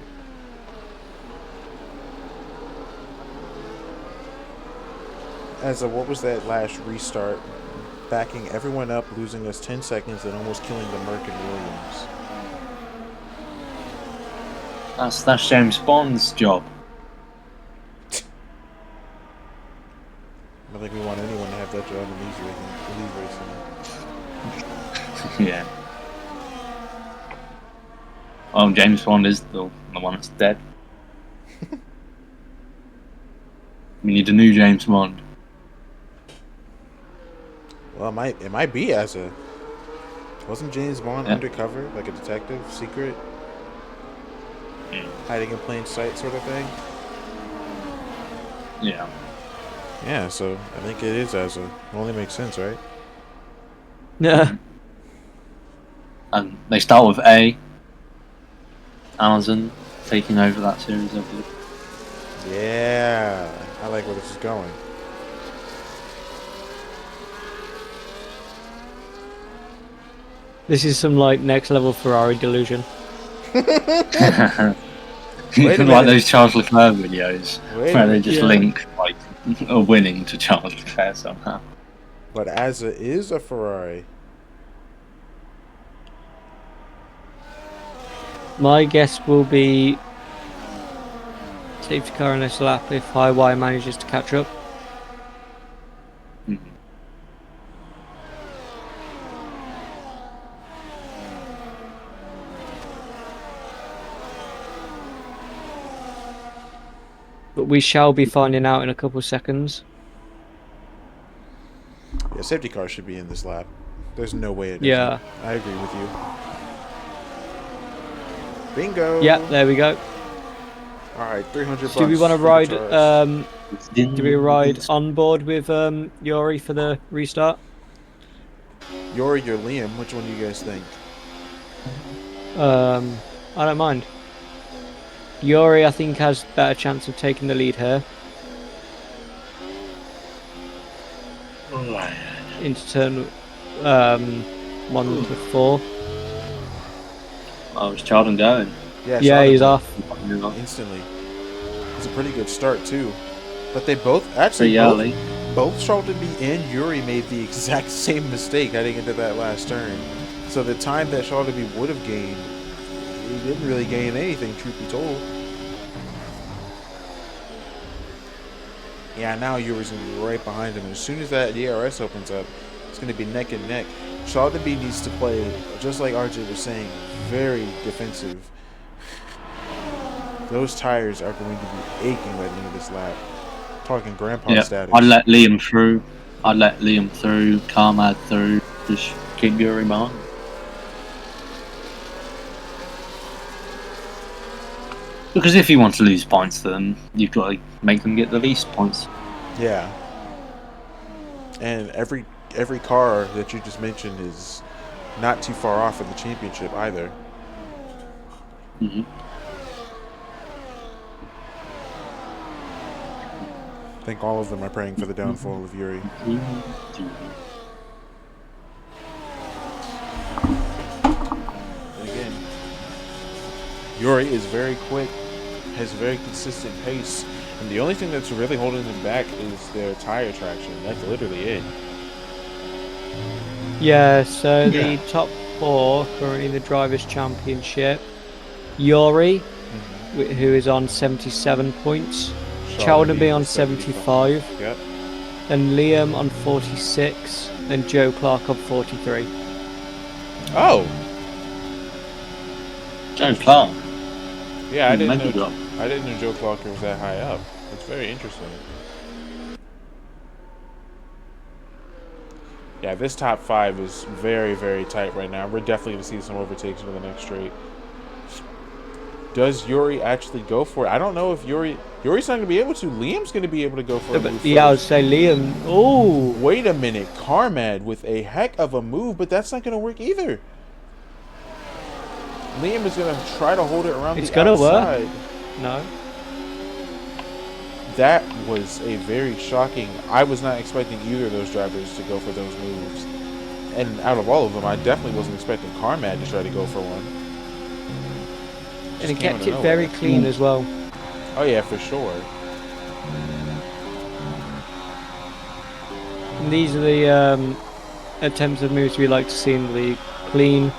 What was that last restart? Backing everyone up, losing us 10 seconds, and almost killing the Merc and Williams. That's James Bond's job. I don't think we want anyone to have that job in these racing. Yeah. Oh, James Bond is the one that's dead. We need a new James Bond. Well, it might be wasn't James Bond undercover, like a detective, secret, hiding in plain sight sort of thing? Yeah. Yeah, so I think it is Azza. It only makes sense, right? Yeah. And they start with A. Amazon taking over that series, I believe. Yeah, I like where this is going. This is some like next level Ferrari delusion. Like those Charles Leclerc videos where they just Yeah. link like a winning to Charles Leclerc somehow. But Azza is a Ferrari. My guess will be safety car in this lap if High Wire manages to catch up. Mhm. But we shall be finding out in a couple of seconds. Yeah, safety car should be in this lap. There's no way it isn't. Yeah. I agree with you. Bingo. Yeah, there we go. All right, 300 bucks. Do we want to for ride? guitars. Do we ride on board with Yori for the restart? Yori or Liam? Which one do you guys think? I don't mind. Yori, I think, has better chance of taking the lead here into turn 1 to 4. Oh, is Charlton going? Yeah, Sheldon he's went off. instantly. It's a pretty good start too. But they both both Charlton B and Yuri made the exact same mistake heading into that last turn. So the time that Charlton B would have gained, he didn't really gain anything, truth be told. Yeah, now Yuri's going to be right behind him. And as soon as that DRS opens up, it's going to be neck and neck. Charlton B needs to play, just like RJ was saying, very defensive. Those tires are going to be aching by the end of this lap. Talking grandpa status. I'd let Liam through. Carmad through. Just keep Yuri behind. Because if you want to lose points to them, you've got to make them get the least points. Yeah. And every car that you just mentioned is not too far off of the championship either. Mm-hmm. I think all of them are praying for the downfall of Yuri. And again, Yuri is very quick, has a very consistent pace, and the only thing that's really holding them back is their tire traction. That's literally it. Yeah, so the top 4 currently in the Drivers' Championship. Yori, who is on 77 points. Charlton B on 75. Yep. And Liam on 46. And Joe Clark on 43. Oh! Joe Clark. Yeah, I didn't Maybe know. drop. I didn't know Joe Clocker was that high up. It's very interesting. Yeah, this top 5 is very, very tight right now. We're definitely going to see some overtakes into the next straight. Does Yuri actually go for it? I don't know if Yuri's not going to be able to. Liam's going to be able to go for a move Yeah, I would first. say Liam. Oh, Wait a minute. Carmad with a heck of a move, but that's not going to work either. Liam is going to try to hold it around it's the gonna outside. work. No. That was a very shocking. I was not expecting either of those drivers to go for those moves. And out of all of them, I definitely wasn't expecting Carmad to try to go for one. And he kept it very clean as well. Oh yeah, for sure. And these are the attempts of moves we like to see in the league. Clean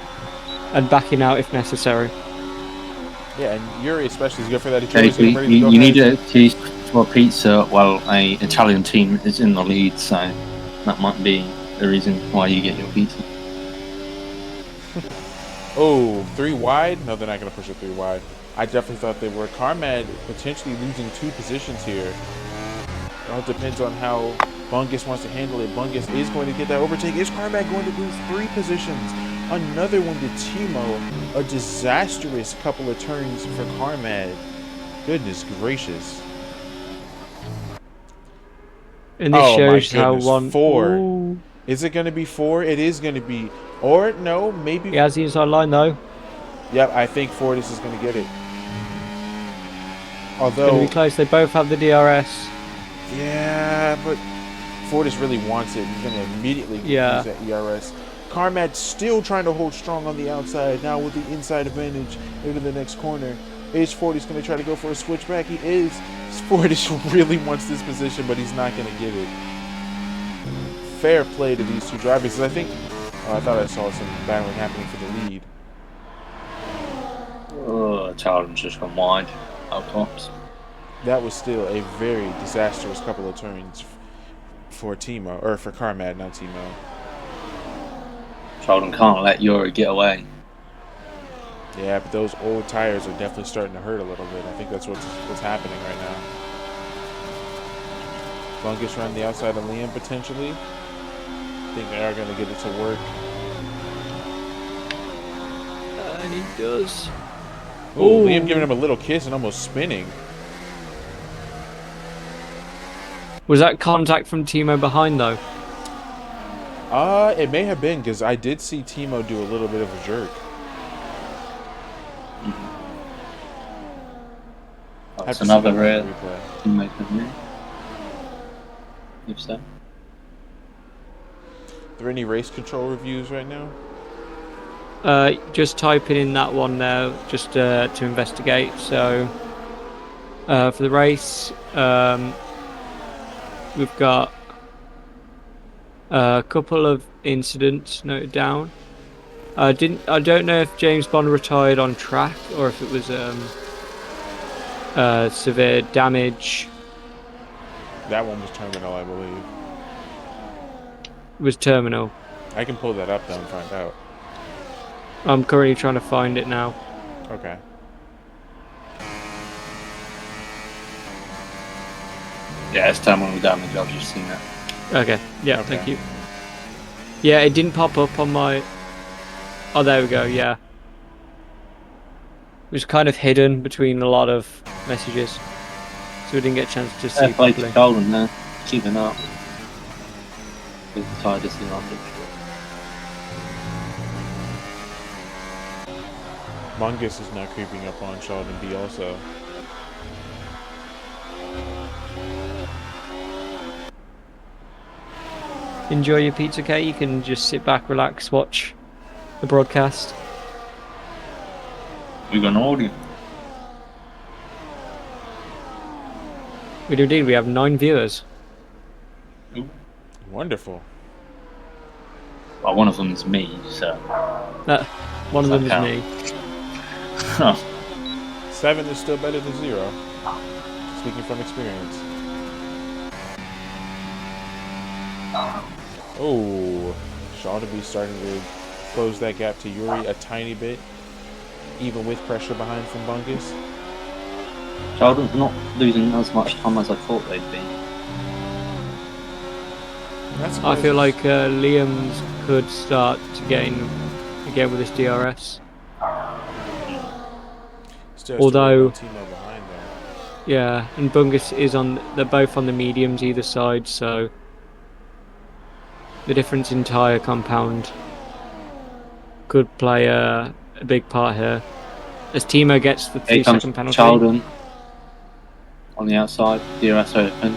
and backing out if necessary. Yeah, and Yuri especially is good for that. Okay, you need to taste for pizza while a Italian team is in the lead, so that might be the reason why you get your pizza. Oh, 3 wide? No, they're not going to push it 3 wide. I definitely thought they were. Carmad potentially losing 2 positions here. It all depends on how Bungus wants to handle it. Bungus is going to get that overtake. Is Carmad going to lose 3 positions? Another one to Timo. A disastrous couple of turns for Carmad. Goodness gracious. And this shows how 4. Ooh. Is it going to be 4? It is going to be. Or no, maybe. He has the inside line though. Yep, I think Fortis is going to get it. Although It's going to be close. They both have the DRS. Yeah, but Fortis really wants it. He's going to immediately use that ERS. Carmad's still trying to hold strong on the outside. Now with the inside advantage into the next corner. Is Fortis going to try to go for a switchback? He is. Fortis really wants this position, but he's not going to get it. Fair play to these 2 drivers. I think. I thought I saw some battling happening for the lead. Oh, Charlton's just gone wide. Out tops. That was still a very disastrous couple of turns for Timo, or for Carmad, not Timo. Charlton can't let Yuri get away. Yeah, but those old tires are definitely starting to hurt a little bit. I think that's what's happening right now. Bungus around the outside of Liam potentially. I think they are going to get it to work. And he does. Oh, Liam giving him a little kiss and almost spinning. Was that contact from Timo behind though? It may have been because I did see Timo do a little bit of a jerk. That's another rare teammate of me. If so. Are there any race control reviews right now? Just typing in that one now, just to investigate. So, for the race, we've got a couple of incidents noted down. I don't know if James Bond retired on track or if it was severe damage. That one was terminal, I believe. It was terminal. I can pull that up though and find out. I'm currently trying to find it now. Okay. Yeah, it's terminal damage. I've just seen that. Okay. Yeah. Okay. Thank you. Yeah, it didn't pop up on my. Oh, there we go. Yeah. It was kind of hidden between a lot of messages, so we didn't get a chance to see Play properly. to Colin there, keeping up. With the tire disadvantage. Bungus is now creeping up on Sheldon B also. Enjoy your pizza, Kate. You can just sit back, relax, watch the broadcast. We got an audience. We do indeed. We have 9 viewers. Ooh. Wonderful. Well, one of them is me, so. One of them is me. 7 is still better than 0. Speaking from experience. Oh, Sheldon B starting to close that gap to Yuri a tiny bit, even with pressure behind from Bungus. Sheldon's not losing as much time as I thought they'd be. That's I feel like Liam's could start to gain again with this DRS. still although- Timo behind though. Yeah, and Bungus is on. They're both on the mediums either side, so the difference in tyre compound could play a big part here. As Timo gets the Here comes 3-second penalty. Sheldon on the outside, DRS open.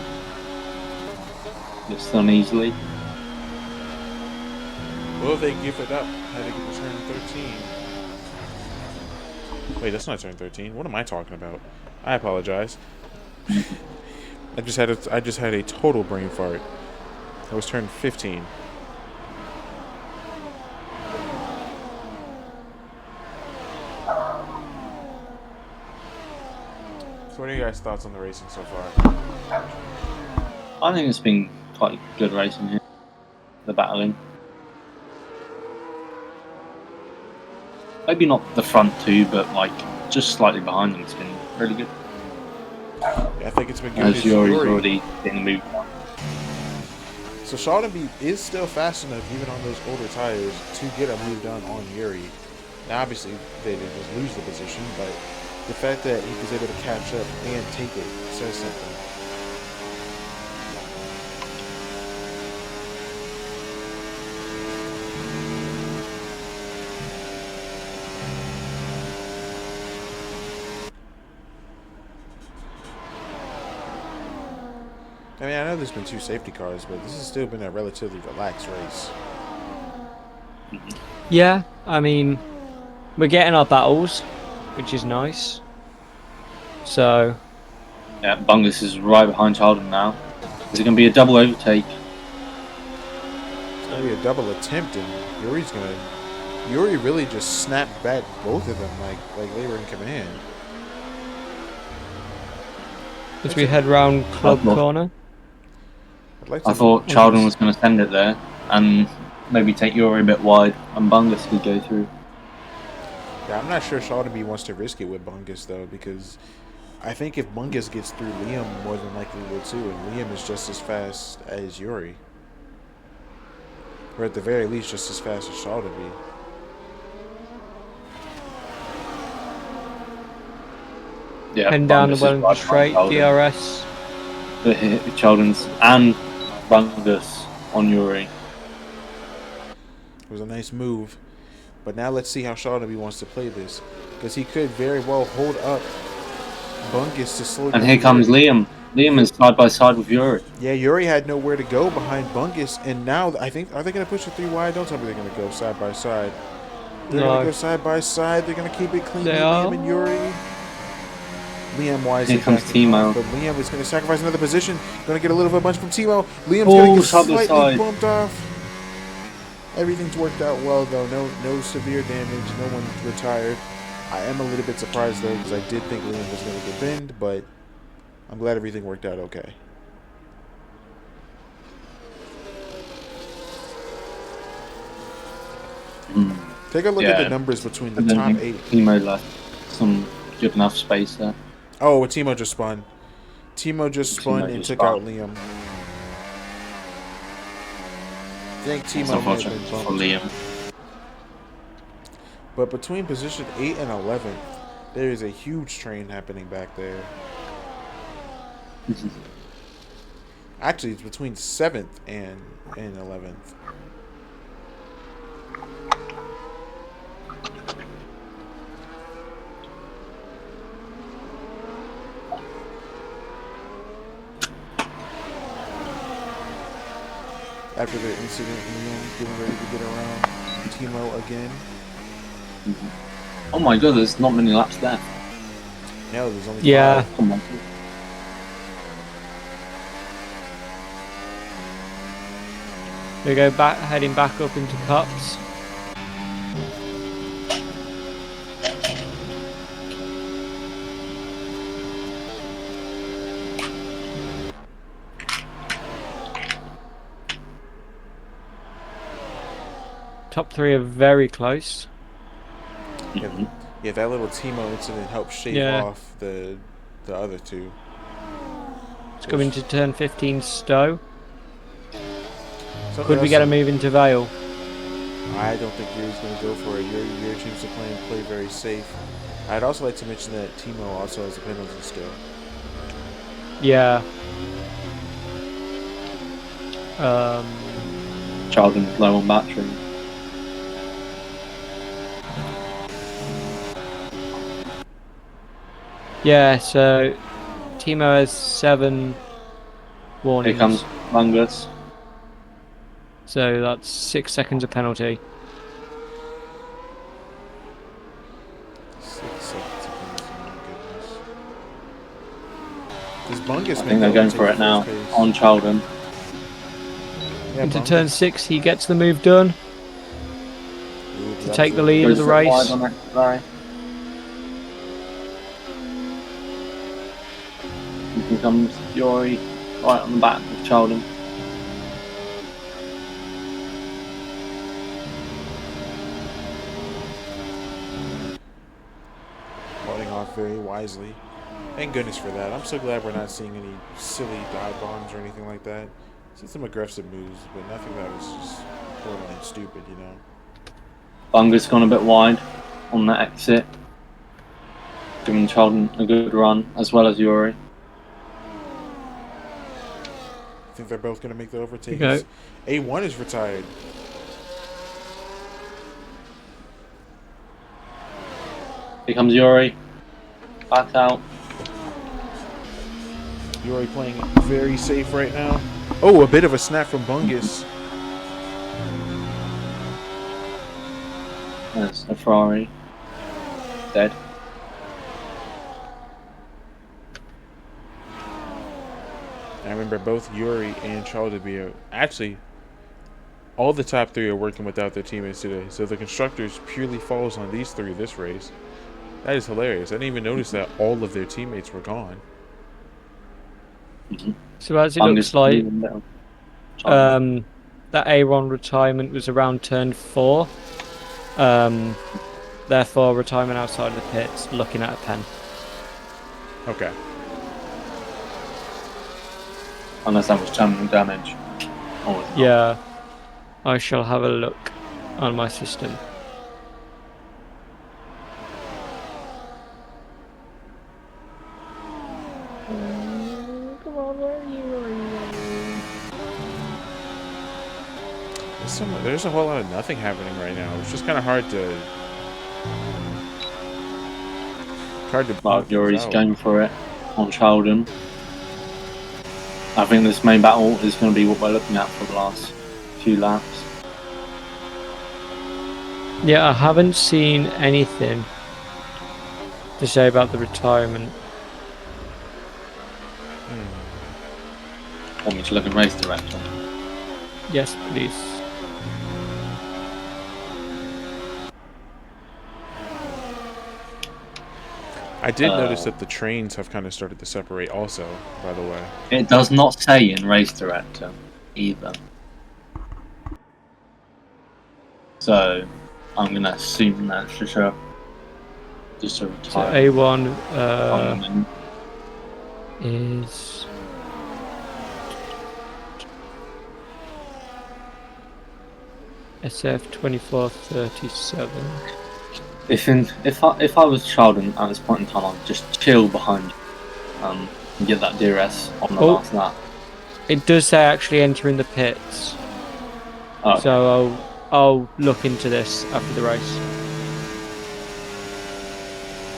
It's done easily. Well, they give it up heading to turn 13. Wait, that's not turn 13. What am I talking about? I apologize. I just had a total brain fart. That was turn 15. So what are you guys' thoughts on the racing so far? I think it's been quite good racing here. The battling. Maybe not the front two, but like just slightly behind them. It's been really good. Yeah, I think it's been good. As Yuri's already been moved on. So Ttyb is still fast enough, even on those older tires, to get a move done on Yuri. Now, obviously, they didn't just lose the position, but the fact that he was able to catch up and take it says something. I mean, I know there's been 2 safety cars, but this has still been a relatively relaxed race. Yeah, I mean, we're getting our battles, which is nice. So, Yeah, Bungus is right behind Sheldon now. Is it going to be a double overtake? It's going to be a double attempt, and Yuri really just snapped back both of them like they were in command. as we head round Club Corner. I thought Sheldon was going to send it there and maybe take Yuri a bit wide and Bungus could go through. Yeah, I'm not sure Ttyb wants to risk it with Bungus, though, because I think if Bungus gets through Liam, more than likely will too, and Liam is just as fast as Yuri. Or at the very least, just as fast as Ttyb. Yeah, Heading down the Bungus is Wellington right Straight, behind Sheldon. DRS. Sheldon's and Bungus on Yuri. It was a nice move. But now let's see how Ttyb wants to play this. Because he could very well hold up Bungus to slow down. And here comes Liam. Liam is side by side with Yuri. Yeah, Yuri had nowhere to go behind Bungus. And now, I think, are they going to push the 3 wide? Don't tell me they're going to go side by side. They're going to go side by side. They're going to keep it clean with Liam and Yuri. Liam wisely. Here comes Timo. But Liam is going to sacrifice another position. Going to get a little bit of a bunch from Timo. Liam's going to get slightly bumped off. Everything's worked out well, though. No severe damage. No one retired. I am a little bit surprised, though, because I did think Liam was going to get binned, but I'm glad everything worked out okay. Take a look at the numbers between the top 8. Timo left some good enough space there. Oh, Timo just spun. Timo just spun and took out Liam. I think Timo might have been bumped. Liam. But between position 8 and 11, there is a huge train happening back there. Actually, it's between 7th and 11th. After the incident, Liam getting ready to get around Timo again. Oh my god, there's not many laps left. No, there's only 5. Come on. We go back, heading back up into cups. Top 3 are very close. Yeah, that little Timo incident helped shave off the the other two. It's coming to turn 15 Stowe. Something Could we else get a move into Vale? I don't think Yuri's going to go for it. Yuri seems to play very safe. I'd also like to mention that Timo also has a penalty still. Yeah. Charlton's low on battery. Yeah, so Timo has 7 Here warnings. comes Bungus. So that's 6 seconds of penalty. 6 seconds of penalty, my goodness. Does Bungus I think they're going for it now on Charlton. Yeah, Into Bungus. turn 6, he gets the move done Ooh, to take the lead of the race. Wide on that. Here comes Yuri right on the back of Charlton. Holding off very wisely. Thank goodness for that. I'm so glad we're not seeing any silly dive bombs or anything like that. Seen some aggressive moves, but nothing that was just borderline stupid, you know. Bungus gone a bit wide on that exit, giving Charlton a good run as well as Yuri. I think they're both going to make the overtake. Okay. A1 is retired. Here comes Yuri. Back out. Yuri playing very safe right now. Oh, a bit of a snap from Bungus. There's a Ferrari. Dead. I remember both Yuri and Ttyb actually, all the top 3 are working without their teammates today. So the constructors purely falls on these 3 this race. That is hilarious. I didn't even notice that all of their teammates were gone. So as it looks like, that A1 retirement was around turn 4. Therefore, retirement outside of the pits, looking at a pen. Okay. Unless that was terminal damage. Or was it not? Yeah, I shall have a look on my system. Come on, where are you? There's a whole lot of nothing happening right now. It's just kind of hard to. But Yuri's going for it on Charlton. I think this main battle is going to be what we're looking at for the last few laps. Yeah, I haven't seen anything to say about the retirement. Want me to look at race director? Yes, please. I did notice that the trains have kind of started to separate also, by the way. It does not say in race director either. So I'm going to assume that's just a So retire. A1 is SF 2437. If I was Charlton at this point in time, I'd just chill behind and get that DRS on the last lap. It does say actually entering the pits. Oh. So I'll look into this after the race.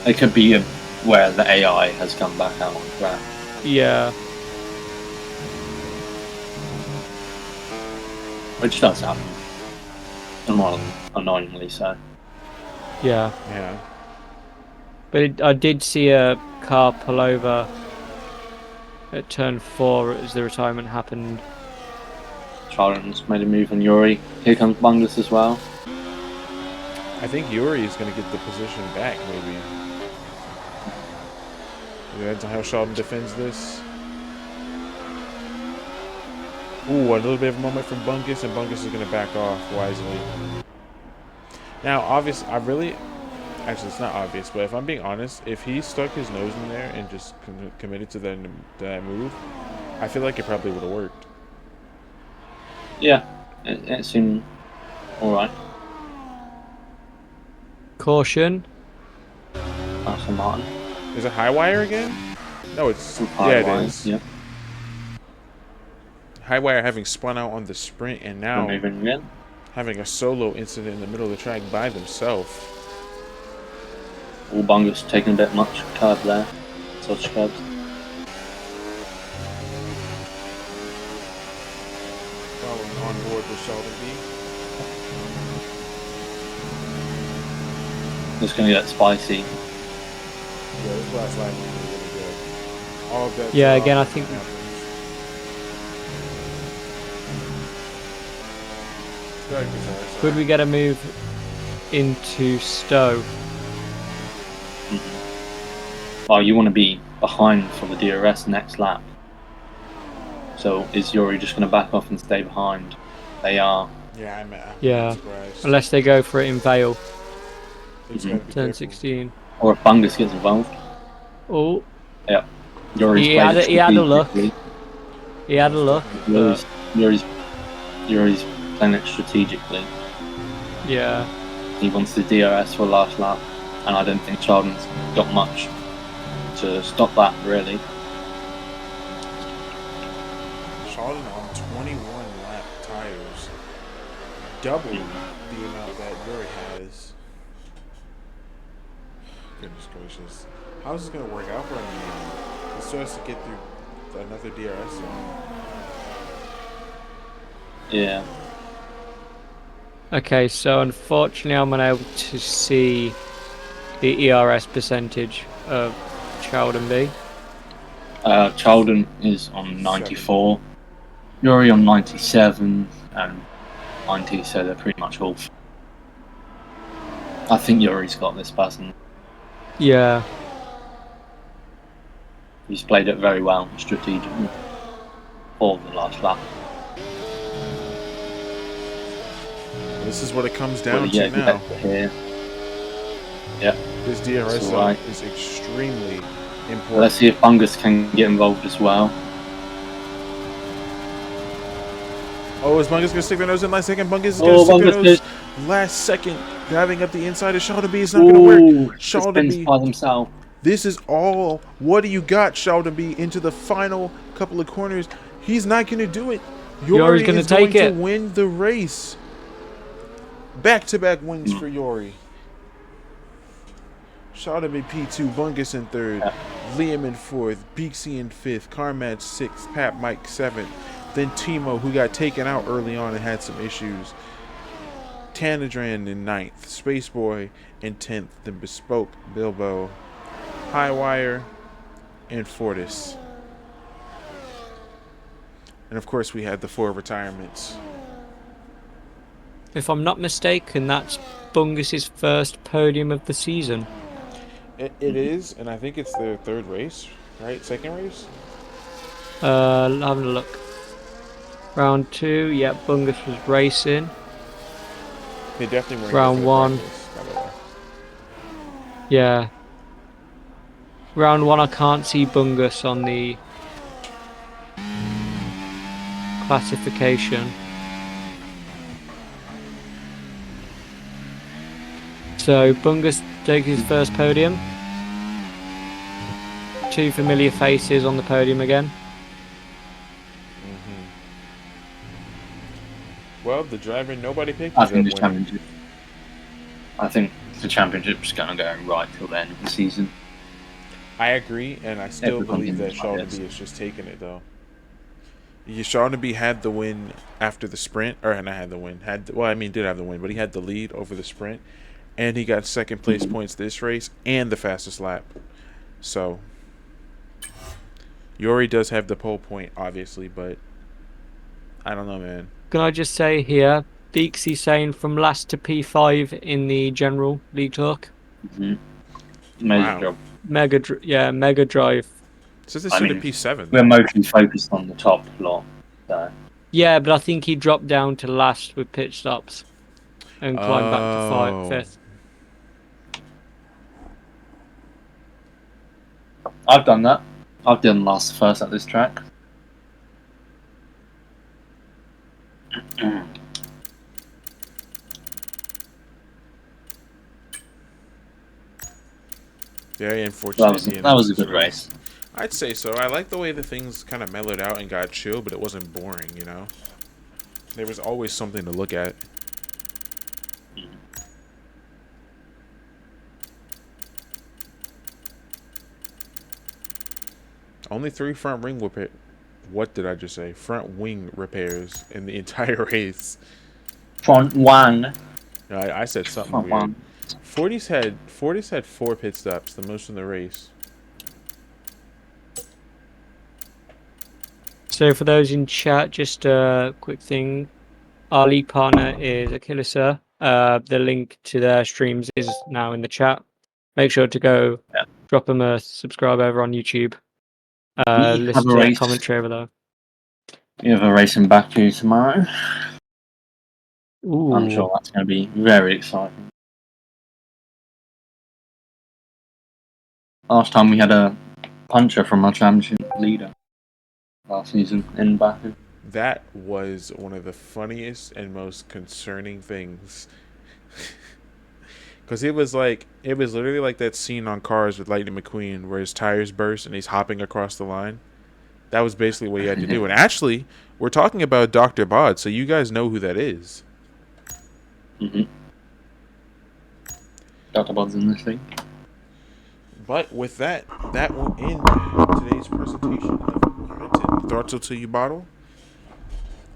It could be where the AI has come back out on track. Yeah. Which does happen. Annoyingly so. Yeah. Yeah. But I did see a car pull over at turn 4 as the retirement happened. Charlton's made a move on Yuri. Here comes Bungus as well. I think Yuri is going to get the position back, maybe. Depends on how Sheldon defends this. Ooh, a little bit of a moment from Bungus, and Bungus is going to back off wisely. Now, obviously, Actually, it's not obvious, but if I'm being honest, if he stuck his nose in there and just committed to that move, I feel like it probably would have worked. Yeah, it seemed alright. Caution. Aston Martin. Is it high wire again? No, it's High it wire, is. yeah. High wire having spun out on the sprint and now Moving again. having a solo incident in the middle of the track by themselves. Albungus taking a bit much curb there. Such curbs. Following on board with Sheldon B. It's going to get spicy. Yeah, this last lap was really good. All of that. Yeah, again, I think. Could we get a move into Stowe? Oh, you want to be behind for the DRS next lap. So is Yuri just going to back off and stay behind? They are. Yeah, I'm Yeah, surprised. unless they go for it in Vale. They just gotta be Turn careful. 16. Or if Bungus gets involved. Oh, Yeah. Yuri's he played had a look. strategically. He had a look. Yuri's playing it strategically. Yeah. He wants the DRS for last lap, and I don't think Sheldon's got much to stop that, really. Sheldon on 21 lap tires, double the amount that Yuri has. Goodness gracious. How is this going to work out for him, man? He still has to get through another DRS zone. Yeah. Okay, so unfortunately I'm unable to see the ERS percentage of Sheldon B. Sheldon is on 94, Yuri on 97, and 90, so they're pretty much all. I think Yuri's got this person. Yeah. He's played it very well strategically for the last lap. This is what it comes Well, down yeah, to now. Here. Yeah. This DRS That's zone right. is extremely important. Let's see if Bungus can get involved as well. Oh, is Bungus going to stick their nose in last second? Bungus is Oh, going to stick their Bungus nose last second. Driving up the inside of Sheldon B. It's not going to work. Sheldon B. by himself. This is all. What do you got, Sheldon B? Into the final couple of corners. He's not going to do it. Yuri's Yuri gonna is going take it. to win the race. Back-to-back wins for Yuri. Sheldon B P2, Bungus in third, Liam in fourth, Beaksy in fifth, Carmad sixth, Pat Mike seventh, then Timo, who got taken out early on and had some issues, Tanadran in ninth, Spaceboy in 10th, then Bespoke, Bilbo, Highwire, and Fortis. And of course we had the 4 retirements. If I'm not mistaken, that's Bungus's first podium of the season. It is, and I think it's their 3rd race, right? 2nd race? Having a look. Round 2, yeah, Bungus was racing. They definitely weren't Round here for the 1. practice, by the way. Yeah. Round 1, I can't see Bungus on the classification. So Bungus takes his first podium. 2 familiar faces on the podium again. Well, the driver nobody picked I is think up the winning. championship. I think the championship's going to go right till the end of the season. I agree, and I still Everyone believe that can Sheldon try B is just taking it, though. Sheldon B had the win after the sprint, or not had the win, did have the win, but he had the lead over the sprint, and he got 2nd place points this race and the fastest lap. So Yuri does have the pole point, obviously, but I don't know, man. Can I just say here, Beaksy saying from last to P5 in the general league talk. Mm-hmm. Amazing Wow. job. Mega drive. It says it I should mean, have P7. We're mostly focused on the top lot. So. Yeah, but I think he dropped down to last with pit stops and climbed back to Oh. 5th. I've done that. I've done last first at this track. Very unfortunate. That was a good race. I'd say so. I like the way the things kind of mellowed out and got chill, but it wasn't boring, you know? There was always something to look at. Only 3 front wing repair. What did I just say? Front wing repairs in the entire race. Front one. No, I said something Front weird. one. 40's had 4 pit stops, the most in the race. So for those in chat, just a quick thing. Our league partner is Achillesa. The link to their streams is now in the chat. Make sure to go drop them a subscribe over on YouTube. Listen to their commentary over there. We have a race in Baku tomorrow. Ooh. I'm sure that's going to be very exciting. Last time we had a puncher from our championship leader last season in Baku. That was one of the funniest and most concerning things. Because it was literally like that scene on Cars with Lightning McQueen where his tires burst and he's hopping across the line. That was basically what he had to do. And actually, we're talking about Dr. Bod, so you guys know who that is. Mm-hmm. Dr. Bod's in this thing. But with that, that will end today's presentation of Throttle Till You Bottle.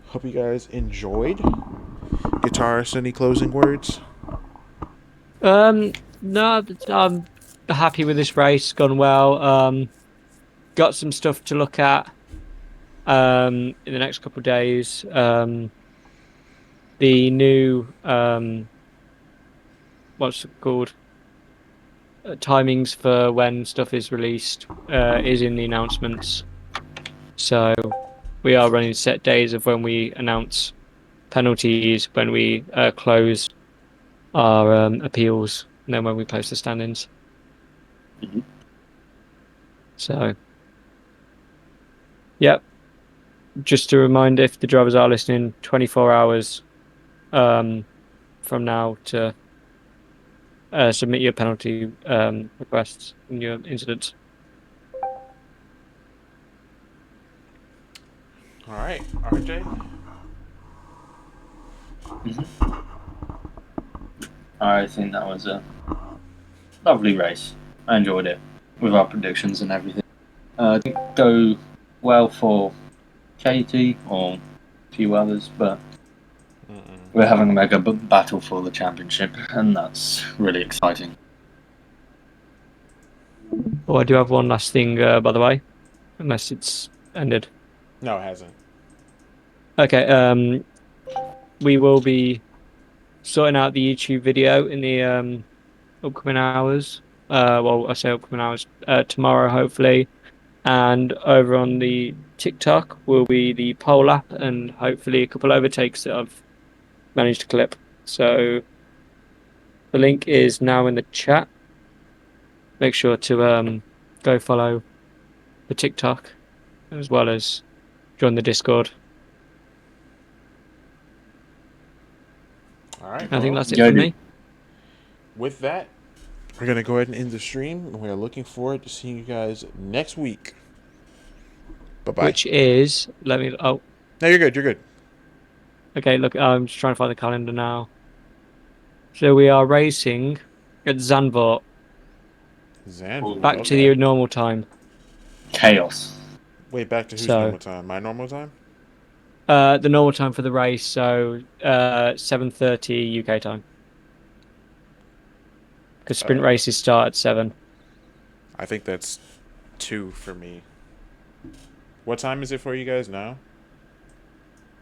Hope you guys enjoyed. Guitarist, any closing words? No, I'm happy with this race. Gone well. Got some stuff to look at in the next couple of days. The new what's it called? Timings for when stuff is released is in the announcements. So we are running set days of when we announce penalties, when we close our appeals, and then when we post the standings. Mm-hmm. So, yep. Just a reminder, if the drivers are listening, 24 hours from now to submit your penalty requests and your incidents. All right, RJ. Mm-hmm. I think that was a lovely race. I enjoyed it with our predictions and everything. Didn't go well for Katie or a few others, but we're having a mega battle for the championship, and that's really exciting. Oh, I do have one last thing, by the way, unless it's ended. No, it hasn't. Okay, we will be sorting out the YouTube video in the upcoming hours. Well, I say upcoming hours, tomorrow, hopefully. And over on the TikTok will be the poll app and hopefully a couple overtakes that I've managed to clip. So the link is now in the chat. Make sure to go follow the TikTok as well as join the Discord. All right. I think that's it for me. With that, we're going to go ahead and end the stream. And we are looking forward to seeing you guys next week. Bye-bye. Which is, let me, oh. No, you're good. You're good. Okay, look, I'm just trying to find the calendar now. So we are racing at Zandvoort. Back to the normal time. Chaos. Wait, back to whose normal time? My normal time? The normal time for the race, so 7:30 UK time. Because sprint races start at 7. I think that's 2 for me. What time is it for you guys now?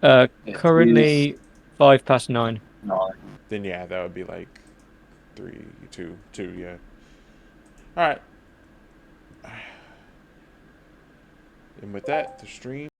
Currently 9:05. 9. Then yeah, that would be like 3, 2, yeah. All right. And with that, the stream